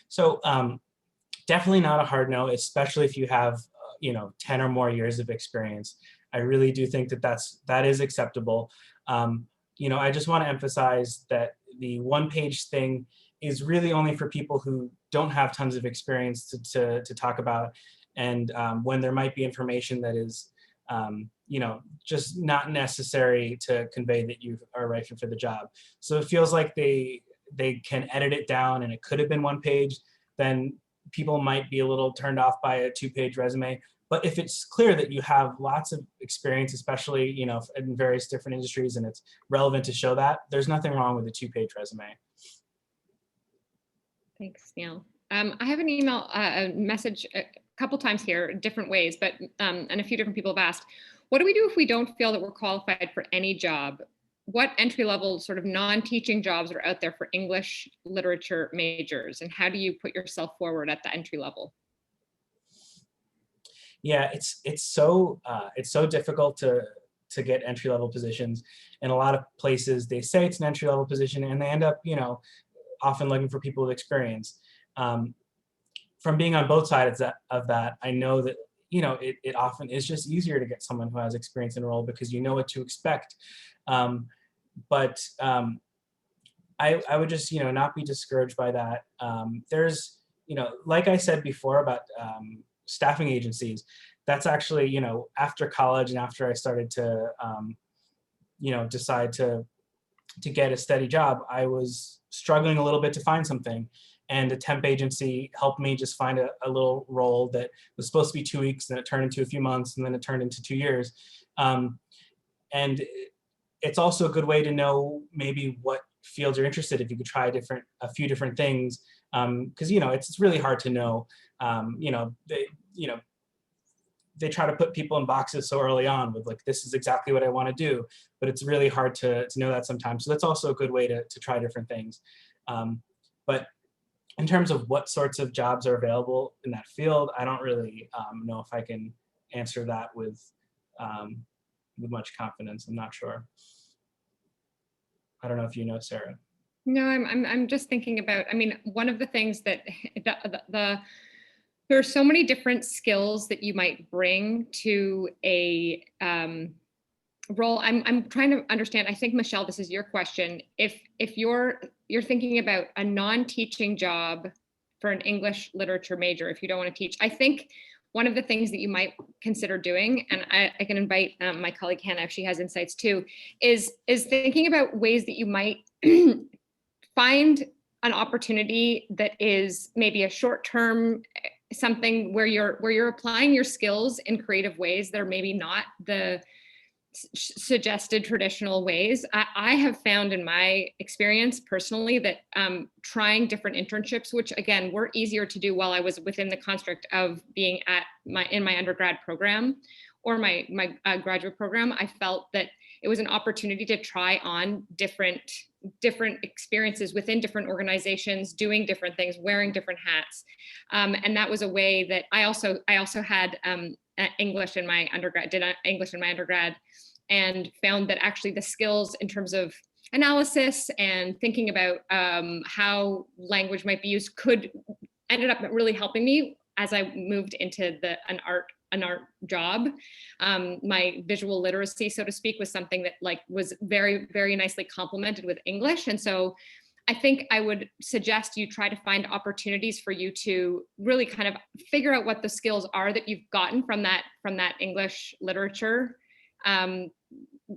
So definitely not a hard no, especially if you have 10 or more years of experience. I really do think that is acceptable. I just want to emphasize that the 1-page thing is really only for people who don't have tons of experience to talk about, and when there might be information that is just not necessary to convey that you are right for the job. So it feels like they can edit it down and it could have been 1 page, then people might be a little turned off by a 2-page resume. But if it's clear that you have lots of experience, especially in various different industries, and it's relevant to show that, there's nothing wrong with a 2-page resume. Thanks, Neil. I have an email, a message a couple times here, different ways, but and a few different people have asked, what do we do if we don't feel that we're qualified for any job? What entry-level sort of non-teaching jobs are out there for English literature majors, and how do you put yourself forward at the entry level? Yeah, it's so difficult to get entry-level positions. In a lot of places, they say it's an entry-level position, and they end up, often looking for people with experience. From being on both sides of that, I know that it often is just easier to get someone who has experience in a role because you know what to expect. But I would just not be discouraged by that. There's like I said before about staffing agencies, that's actually after college and after I started to decide to get a steady job, I was struggling a little bit to find something, and a temp agency helped me just find a little role that was supposed to be 2 weeks, then it turned into a few months, and then it turned into 2 years. And it's also a good way to know maybe what fields you're interested in if you could try a few different things, because it's really hard to know. They try to put people in boxes so early on with like, this is exactly what I want to do, but it's really hard to know that sometimes. So that's also a good way to try different things. But in terms of what sorts of jobs are available in that field, I don't really know if I can answer that with much confidence. I'm not sure. I don't know if you know, Sarah. No, I'm just thinking about, one of the things that there are so many different skills that you might bring to a role. I'm trying to understand. I think, Michelle, this is your question. If you're thinking about a non-teaching job for an English literature major, if you don't want to teach, I think one of the things that you might consider doing, and I can invite my colleague Hannah if she has insights too, is thinking about ways that you might find an opportunity that is maybe a short-term something where you're applying your skills in creative ways that are maybe not the suggested traditional ways. I have found in my experience personally that trying different internships, which again were easier to do while I was within the construct of being at in my undergrad program or my graduate program, I felt that it was an opportunity to try on different experiences within different organizations, doing different things, wearing different hats, and that was a way that I also had English in my undergrad, did English in my undergrad, and found that actually the skills in terms of analysis and thinking about how language might be used ended up really helping me as I moved into an art job. My visual literacy, so to speak, was something that was very, very nicely complemented with English. And so I think I would suggest you try to find opportunities for you to really kind of figure out what the skills are that you've gotten from that English literature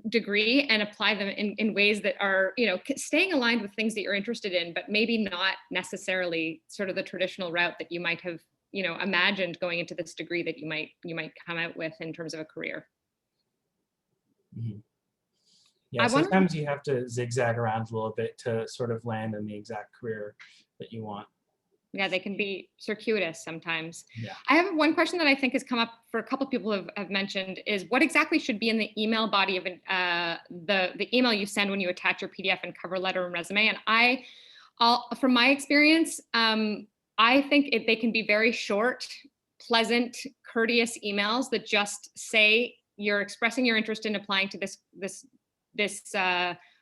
degree, and apply them in ways that are, staying aligned with things that you're interested in, but maybe not necessarily sort of the traditional route that you might have, imagined going into this degree that you might come out with in terms of a career. Mm-hmm. Yeah, sometimes you have to zigzag around a little bit to sort of land in the exact career that you want. Yeah, they can be circuitous sometimes. Yeah. I have one question that I think has come up for a couple of people have mentioned is what exactly should be in the email body of the email you send when you attach your PDF and cover letter and resume. And from my experience, I think they can be very short, pleasant, courteous emails that just say you're expressing your interest in applying to this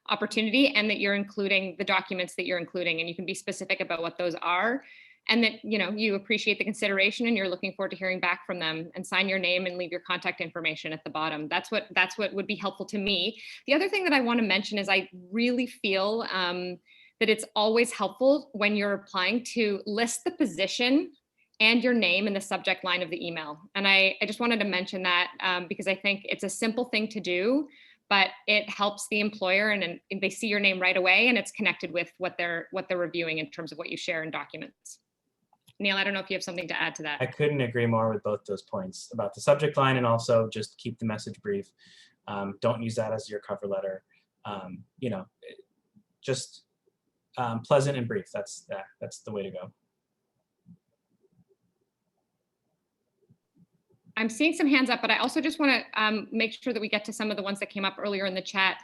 opportunity, and that you're including the documents that you're including, and you can be specific about what those are, and that you appreciate the consideration and you're looking forward to hearing back from them, and sign your name and leave your contact information at the bottom. That's what would be helpful to me. The other thing that I want to mention is I really feel that it's always helpful when you're applying to list the position and your name in the subject line of the email. And I just wanted to mention that because I think it's a simple thing to do, but it helps the employer, and they see your name right away, and it's connected with what they're reviewing in terms of what you share in documents. Neil, I don't know if you have something to add to that. I couldn't agree more with both those points about the subject line, and also just keep the message brief. Don't use that as your cover letter. Just pleasant and brief. That's the way to go. I'm seeing some hands up, but I also just want to make sure that we get to some of the ones that came up earlier in the chat.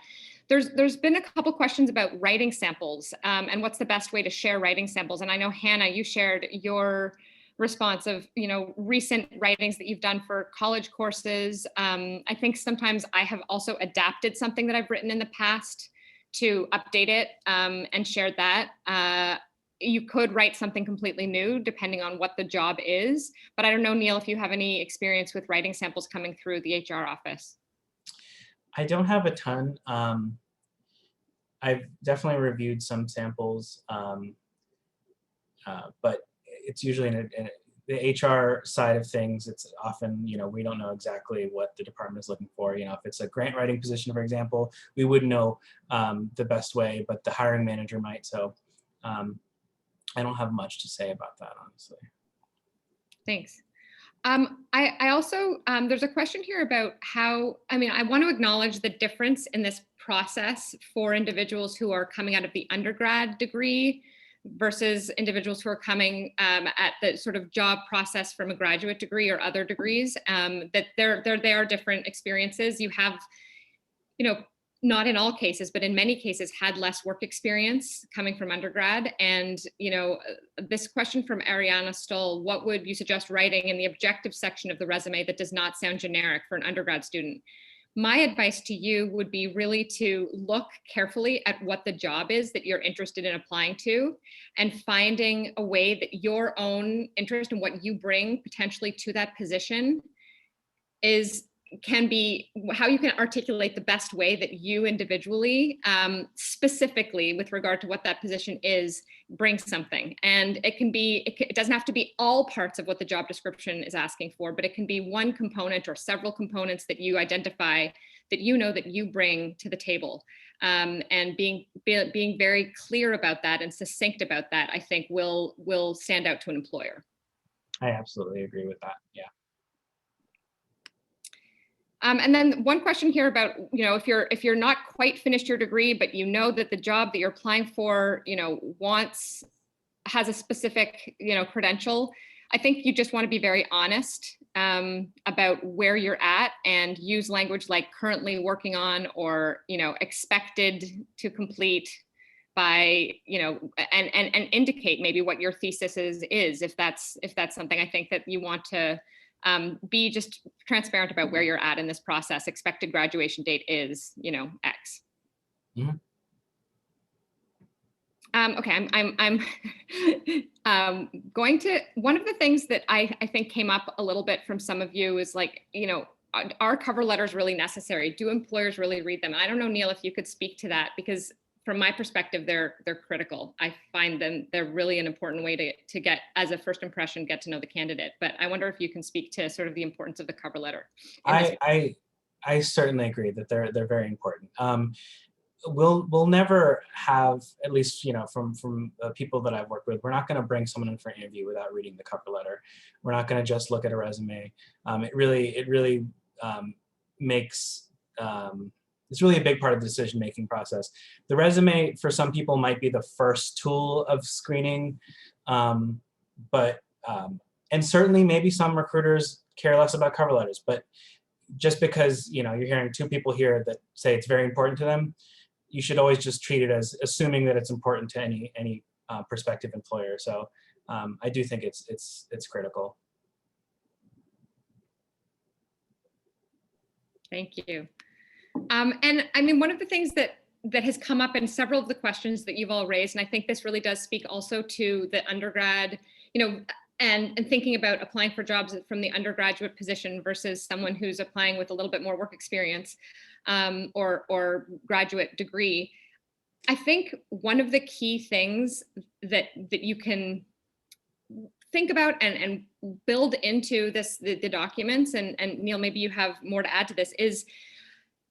There's been a couple questions about writing samples and what's the best way to share writing samples. And I know, Hannah, you shared your response of recent writings that you've done for college courses. I think sometimes I have also adapted something that I've written in the past to update it and shared that. You could write something completely new depending on what the job is. But I don't know, Neil, if you have any experience with writing samples coming through the HR office. I don't have a ton. I've definitely reviewed some samples, but it's usually in the HR side of things. It's often, we don't know exactly what the department is looking for. If it's a grant writing position, for example, we wouldn't know the best way, but the hiring manager might. So I don't have much to say about that, honestly. Thanks. I also, there's a question here about how, I want to acknowledge the difference in this process for individuals who are coming out of the undergrad degree versus individuals who are coming at the sort of job process from a graduate degree or other degrees, that they are different experiences. You have, not in all cases, but in many cases, had less work experience coming from undergrad. And, this question from Ariana Stoll, what would you suggest writing in the objective section of the resume that does not sound generic for an undergrad student? My advice to you would be really to look carefully at what the job is that you're interested in applying to, and finding a way that your own interest and what you bring potentially to that position can be how you can articulate the best way that you individually, specifically with regard to what that position is, bring something. And it doesn't have to be all parts of what the job description is asking for, but it can be one component or several components that you identify that that you bring to the table. and being very clear about that and succinct about that, I think will stand out to an employer. I absolutely agree with that. Yeah. And then one question here about, if you're not quite finished your degree, but you know that the job that you're applying for, has a specific, credential, I think you just want to be very honest about where you're at and use language like currently working on, or, expected to complete by, and indicate maybe what your thesis is, if that's something. I think that you want to be just transparent about where you're at in this process. Expected graduation date is, X. Mhm. Okay, I'm going to, one of the things that I think came up a little bit from some of you is like, are cover letters really necessary? Do employers really read them? I don't know, Neil, if you could speak to that, because from my perspective, they're critical. I find they're really an important way to get, as a first impression, get to know the candidate. But I wonder if you can speak to sort of the importance of the cover letter. I certainly agree that they're very important. We'll never have, at least from people that I've worked with, we're not going to bring someone in for an interview without reading the cover letter. We're not going to just look at a resume. It really makes it's really a big part of the decision-making process. The resume for some people might be the first tool of screening, but and certainly maybe some recruiters care less about cover letters. But just because you're hearing two people here that say it's very important to them, you should always just treat it as assuming that it's important to any prospective employer. So I do think it's critical. Thank you. And I mean, one of the things that has come up in several of the questions that you've all raised, and I think this really does speak also to the undergrad, and thinking about applying for jobs from the undergraduate position versus someone who's applying with a little bit more work experience or graduate degree. I think one of the key things that you can think about and build into the documents, and Neil, maybe you have more to add to this, is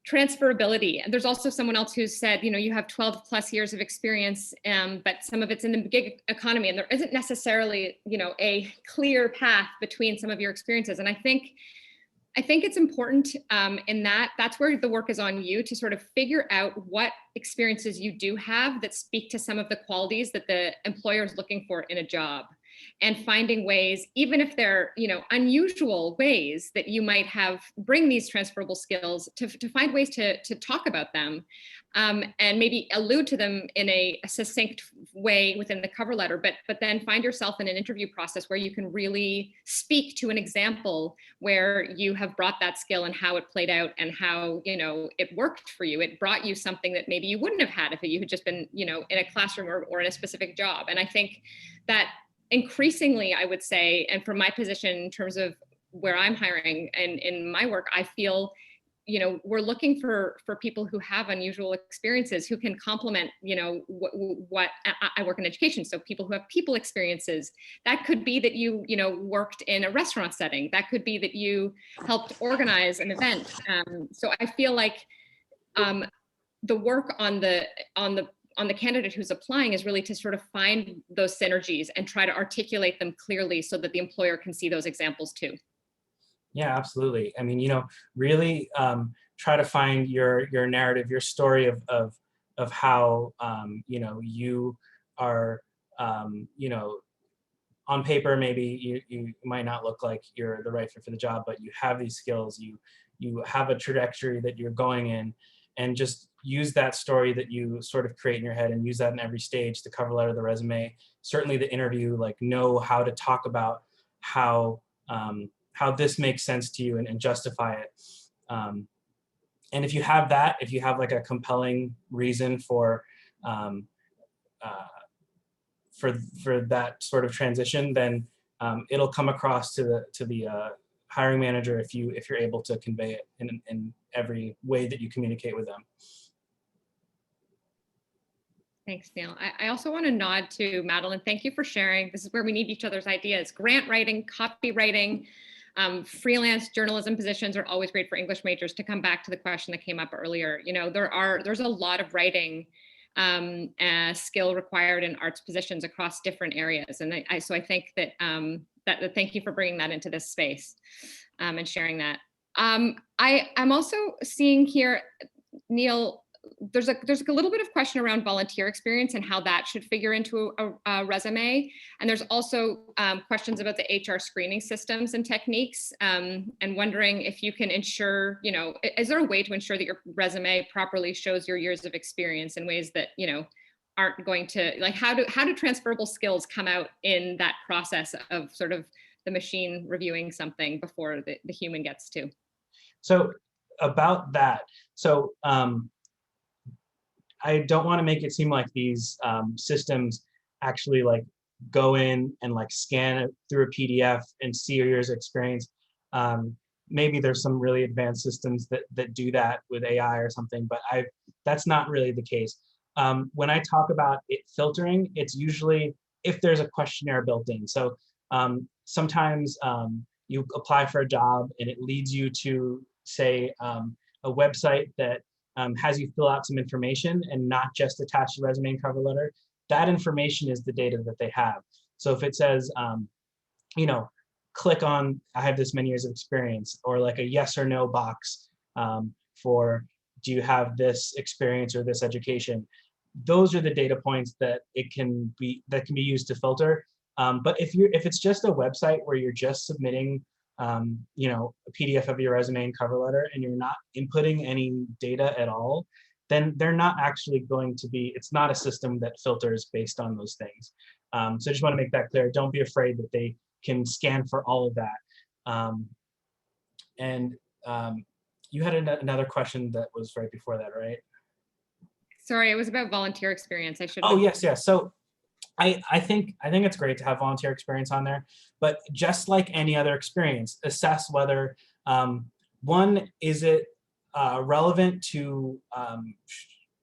transferability. And there's also someone else who said, you have 12 plus years of experience, but some of it's in the gig economy, and there isn't necessarily, a clear path between some of your experiences. And I think it's important in that's where the work is on you to sort of figure out what experiences you do have that speak to some of the qualities that the employer is looking for in a job, and finding ways, even if they're, unusual ways that you might bring these transferable skills, to find ways to talk about them, and maybe allude to them in a succinct way within the cover letter, but then find yourself in an interview process where you can really speak to an example where you have brought that skill and how it played out and how, it worked for you. It brought you something that maybe you wouldn't have had if you had just been, in a classroom or in a specific job. And I think that increasingly, I would say, and from my position in terms of where I'm hiring and in my work, I feel, we're looking for people who have unusual experiences, who can complement, what I work in education. So people who have people experiences. That could be that you, worked in a restaurant setting. That could be that you helped organize an event. So I feel like the work on the candidate who's applying is really to sort of find those synergies and try to articulate them clearly so that the employer can see those examples too. Yeah, absolutely. I mean, really try to find your narrative, your story of how you are, on paper maybe you might not look like you're the right fit for the job, but you have these skills, you have a trajectory that you're going in, and just use that story that you sort of create in your head and use that in every stage, the cover letter, the resume, certainly the interview. Like, know how to talk about how this makes sense to you, and justify it. And if you have that, if you have like a compelling reason for that sort of transition, then it'll come across to the hiring manager if you're able to convey it in every way that you communicate with them. Thanks, Neil. I also want to nod to Madeline. Thank you for sharing. This is where we need each other's ideas. Grant writing, copywriting, Freelance journalism positions are always great for English majors. To come back to the question that came up earlier, there's a lot of writing skill required in arts positions across different areas. And so I think that, thank you for bringing that into this space and sharing that. I'm also seeing here, Neil, there's a little bit of question around volunteer experience and how that should figure into a resume. And there's also questions about the HR screening systems and techniques, and wondering if you can ensure, is there a way to ensure that your resume properly shows your years of experience in ways that, aren't going to, like, how do transferable skills come out in that process of sort of the machine reviewing something before the human gets to? So about that, I don't want to make it seem like these systems actually like go in and like scan it through a PDF and see your years of experience. Maybe there's some really advanced systems that do that with AI or something, but that's not really the case. When I talk about it filtering, it's usually if there's a questionnaire built in. So sometimes you apply for a job and it leads you to, say, a website that has you fill out some information and not just attach the resume and cover letter. That information is the data that they have. So if it says, click on, I have this many years of experience, or like a yes or no box for, do you have this experience or this education? Those are the data points that can be used to filter. But if it's just a website where you're just submitting a PDF of your resume and cover letter, and you're not inputting any data at all, then they're not actually going to be, it's not a system that filters based on those things. So I just want to make that clear. Don't be afraid that they can scan for all of that. You had another question that was right before that, right? Sorry, it was about volunteer experience. I should. Oh, yes. So I think it's great to have volunteer experience on there, but just like any other experience, assess whether one, is it relevant to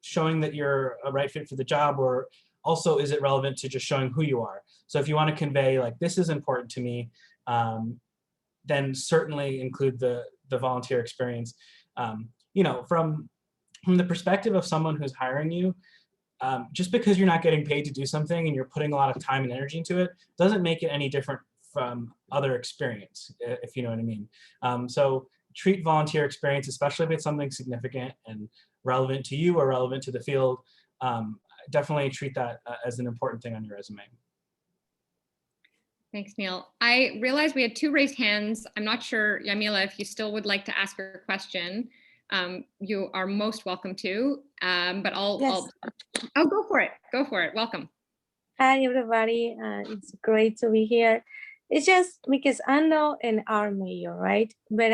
showing that you're a right fit for the job, or also is it relevant to just showing who you are? So if you want to convey like, this is important to me, then certainly include the volunteer experience. From the perspective of someone who's hiring you, just because you're not getting paid to do something and you're putting a lot of time and energy into it doesn't make it any different from other experience, if you know what I mean. So treat volunteer experience, especially if it's something significant and relevant to you or relevant to the field, definitely treat that as an important thing on your resume. Thanks, Neil. I realized we had 2 raised hands. I'm not sure, Yamila, if you still would like to ask your question. You are most welcome to, but Yes. Go for it. Go for it. Welcome. Hi, everybody. It's great to be here. It's just because I'm not an art major, right? But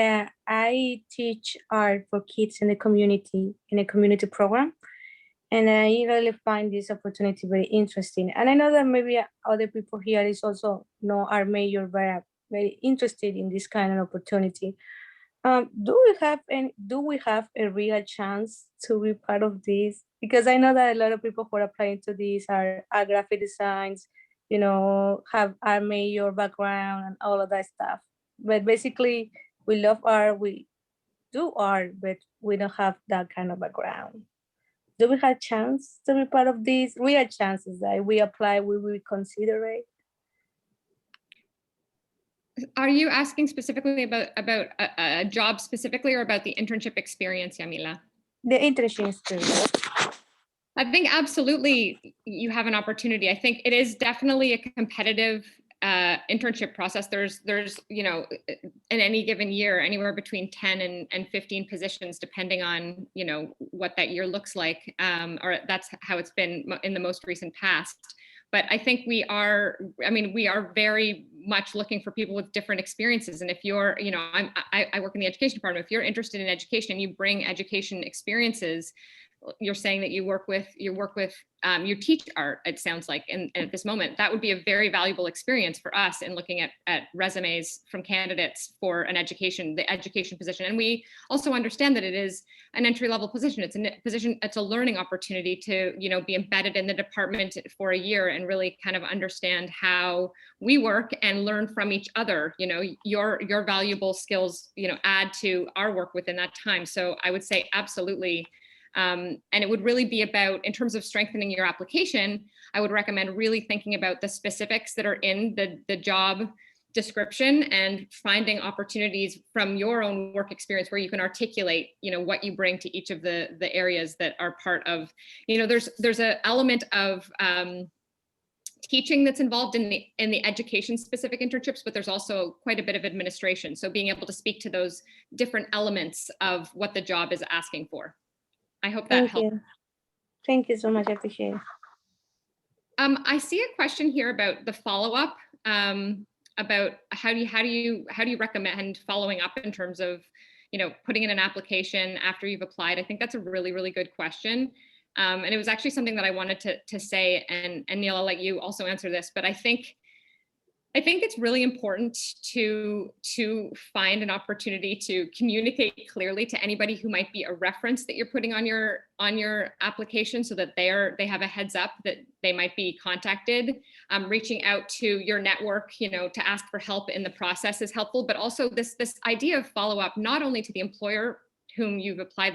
I teach art for kids in the community, in a community program. And I really find this opportunity very interesting. And I know that maybe other people here is also no art major, but are very interested in this kind of opportunity. Do we have a real chance to be part of this? Because I know that a lot of people who are applying to this are graphic designs, have art major background and all of that stuff. But basically, we love art, we do art, but we don't have that kind of background. Do we have chance to be part of these real chances that we apply, we will consider it? Are you asking specifically about a job specifically, or about the internship experience, Yamila? The internship experience. I think absolutely you have an opportunity. I think it is definitely a competitive internship process. There's in any given year, anywhere between 10 and 15 positions, depending on, what that year looks like, or that's how it's been in the most recent past. But I think we are very much looking for people with different experiences. And if you're, I work in the education department, if you're interested in education and you bring education experiences, you're saying that you teach art, it sounds like, and at this moment, that would be a very valuable experience for us in looking at resumes from candidates for the education position. And we also understand that it is an entry-level position. It's a learning opportunity to, be embedded in the department for a year and really kind of understand how we work and learn from each other. Your valuable skills, add to our work within that time. So I would say absolutely. And it would really be about, in terms of strengthening your application, I would recommend really thinking about the specifics that are in the job description and finding opportunities from your own work experience where you can articulate, what you bring to each of the areas that are part of, there's an element of teaching that's involved in the education specific internships, but there's also quite a bit of administration. So being able to speak to those different elements of what the job is asking for. I hope that Thank helps. you. Thank you so much. I appreciate it. I see a question here about the follow-up, about how do you recommend following up in terms of, putting in an application after you've applied. I think that's a really, really good question. And it was actually something that I wanted to say, and Neil, I'll let you also answer this, but I think it's really important to find an opportunity to communicate clearly to anybody who might be a reference that you're putting on your application, so that they have a heads up that they might be contacted. Reaching out to your network, to ask for help in the process is helpful, but also this idea of follow up, not only to the employer whom you've applied,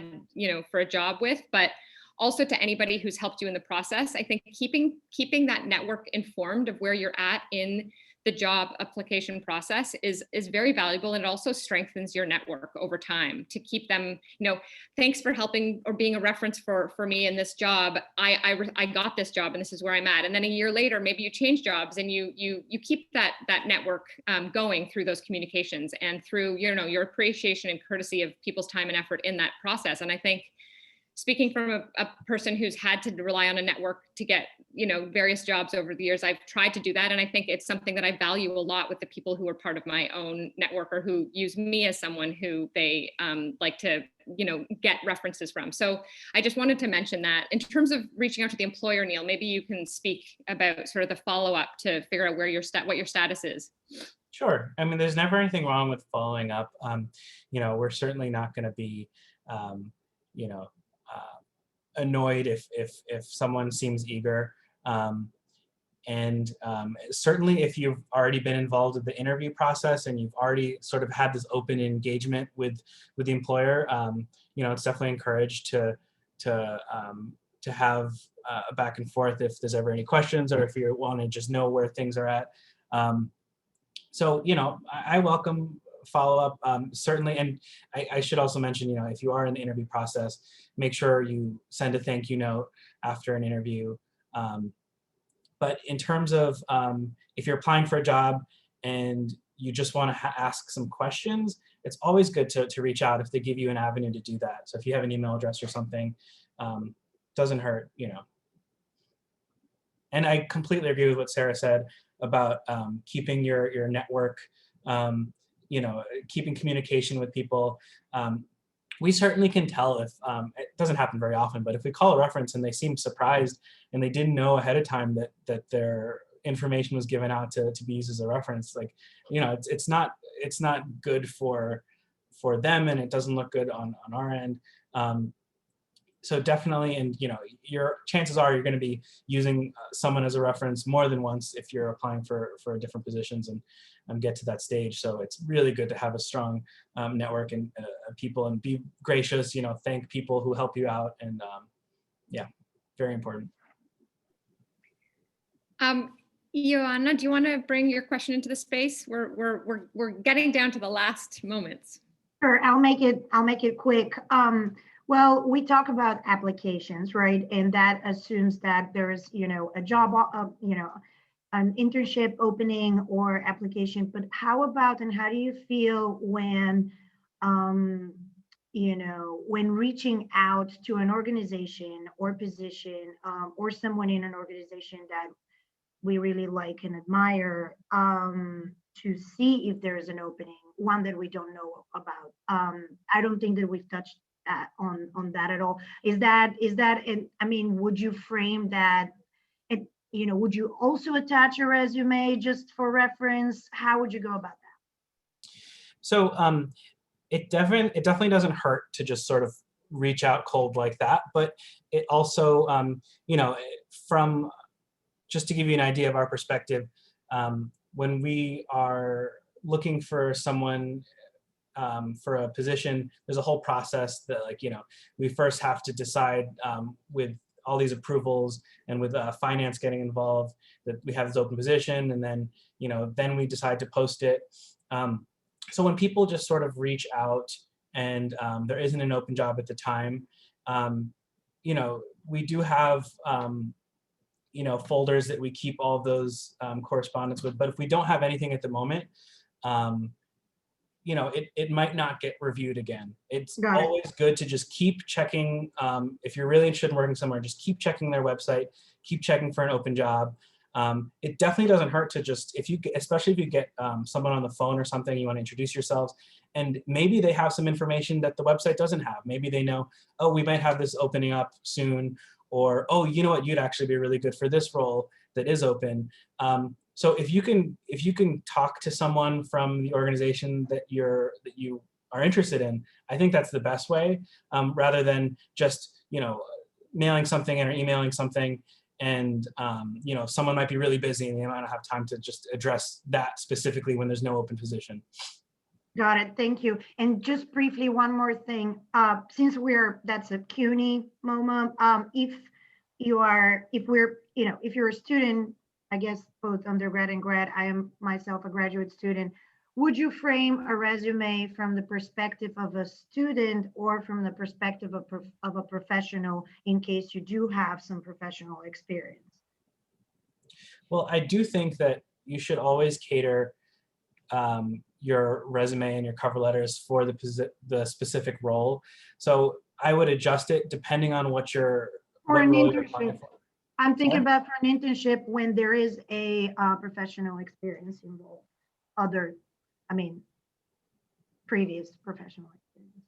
for a job with, but also to anybody who's helped you in the process. I think keeping that network informed of where you're at in the job application process is very valuable, and it also strengthens your network over time to keep them, thanks for helping or being a reference for me in this job. I got this job and this is where I'm at. And then a year later, maybe you change jobs and you keep that network going through those communications and through, your appreciation and courtesy of people's time and effort in that process. And I think, speaking from a person who's had to rely on a network to get, various jobs over the years, I've tried to do that. And I think it's something that I value a lot with the people who are part of my own network or who use me as someone who they like to, get references from. So I just wanted to mention that. In terms of reaching out to the employer, Neil, maybe you can speak about sort of the follow-up to figure out what your status is. Sure. I mean, there's never anything wrong with following up. We're certainly not going to be, annoyed if someone seems eager. Certainly if you've already been involved in the interview process and you've already sort of had this open engagement with the employer, it's definitely encouraged to have a back and forth if there's ever any questions or if you want to just know where things are at. So, I welcome follow-up, certainly. And I should also mention, if you are in the interview process, make sure you send a thank you note after an interview. But in terms of if you're applying for a job and you just want to ask some questions, it's always good to reach out if they give you an avenue to do that. So if you have an email address or something, doesn't hurt, And I completely agree with what Sarah said about keeping your network, keeping communication with people. We certainly can tell if, it doesn't happen very often, but if we call a reference and they seem surprised and they didn't know ahead of time that their information was given out to be used as a reference, like, it's not good for them, and it doesn't look good on our end. So definitely, and your chances are you're going to be using someone as a reference more than once if you're applying for different positions and get to that stage. So it's really good to have a strong network and people, and be gracious. Thank people who help you out, and yeah, very important. Joanna, do you want to bring your question into the space? We're getting down to the last moments. Sure, I'll make it quick. Well, we talk about applications, right? And that assumes that there's, a job, an internship opening or application. But how about, and how do you feel when, when reaching out to an organization or position, or someone in an organization that we really like and admire, to see if there is an opening, one that we don't know about. I don't think that we've touched on that at all? Is that I mean, would you frame that? Would you also attach a resume just for reference? How would you go about that? So it definitely doesn't hurt to just sort of reach out cold like that, but it also, from just to give you an idea of our perspective, when we are looking for someone for a position, there's a whole process that, we first have to decide with all these approvals and with finance getting involved that we have this open position, and then, then we decide to post it. So when people just sort of reach out and there isn't an open job at the time, we do have folders that we keep all of those correspondence with. But if we don't have anything at the moment, it might not get reviewed again. It's always good to just keep checking. If you're really interested in working somewhere, just keep checking their website, keep checking for an open job. It definitely doesn't hurt to just, especially if you get someone on the phone or something, you want to introduce yourselves, and maybe they have some information that the website doesn't have. Maybe they know, oh, we might have this opening up soon, or, oh, you know what, you'd actually be really good for this role that is open. So if you can talk to someone from the organization that you are interested in, I think that's the best way, rather than just mailing something in or emailing something, and someone might be really busy and they might not have time to just address that specifically when there's no open position. Got it. Thank you. And just briefly, one more thing. Since that's a CUNY MoMA, if you're a student, I guess both undergrad and grad, I am myself a graduate student, would you frame a resume from the perspective of a student or from the perspective of a professional, in case you do have some professional experience? Well, I do think that you should always cater your resume and your cover letters for the specific role. So I would adjust it depending on what role you're applying for. I'm thinking about for an internship when there is a professional experience involved. Previous professional experience.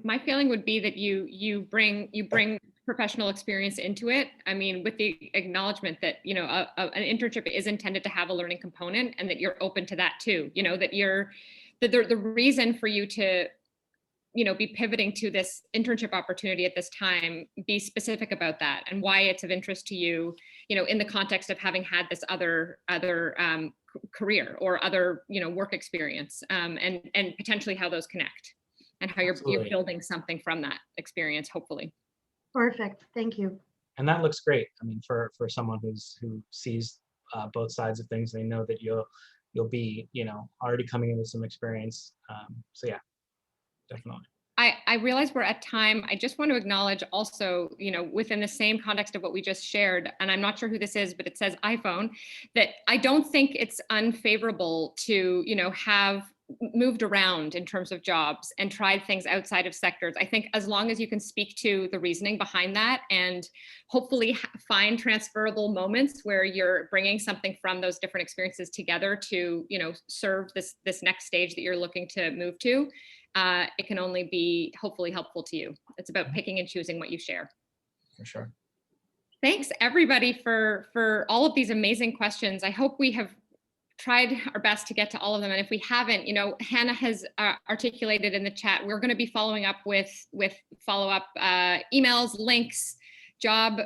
My feeling would be that you bring professional experience into it. I mean, with the acknowledgement that an internship is intended to have a learning component, and that you're open to that too. That the reason for you to be pivoting to this internship opportunity at this time, be specific about that and why it's of interest to you, in the context of having had this other career or other, work experience, and potentially how those connect and how you're building something from that experience, hopefully. Perfect. Thank you. And that looks great. I mean, for someone who sees both sides of things, they know that you'll be, already coming in with some experience. So yeah. Definitely. I realize we're at time. I just want to acknowledge also, within the same context of what we just shared, and I'm not sure who this is, but it says iPhone, that I don't think it's unfavorable to, have moved around in terms of jobs and tried things outside of sectors. I think as long as you can speak to the reasoning behind that and hopefully find transferable moments where you're bringing something from those different experiences together to, serve this next stage that you're looking to move to, it can only be hopefully helpful to you. It's about picking and choosing what you share. For sure. Thanks everybody for all of these amazing questions. I hope we have tried our best to get to all of them. And if we haven't, Hannah has articulated in the chat, we're going to be following up with follow-up emails, links, job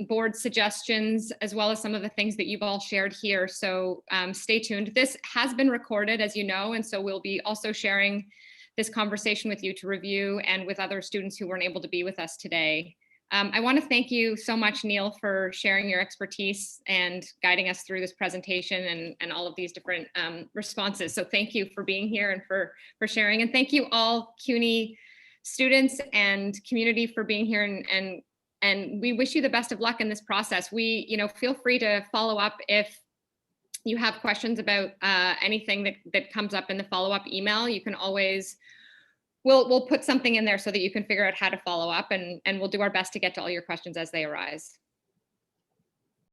board suggestions, as well as some of the things that you've all shared here. So stay tuned. This has been recorded, as you know, and so we'll be also sharing this conversation with you to review and with other students who weren't able to be with us today. I want to thank you so much, Neil, for sharing your expertise and guiding us through this presentation and all of these different responses. So thank you for being here and for sharing. And thank you all CUNY students and community for being here, and we wish you the best of luck in this process. Feel free to follow up if you have questions about anything that comes up in the follow-up email. You can always, we'll put something in there so that you can figure out how to follow up, and we'll do our best to get to all your questions as they arise.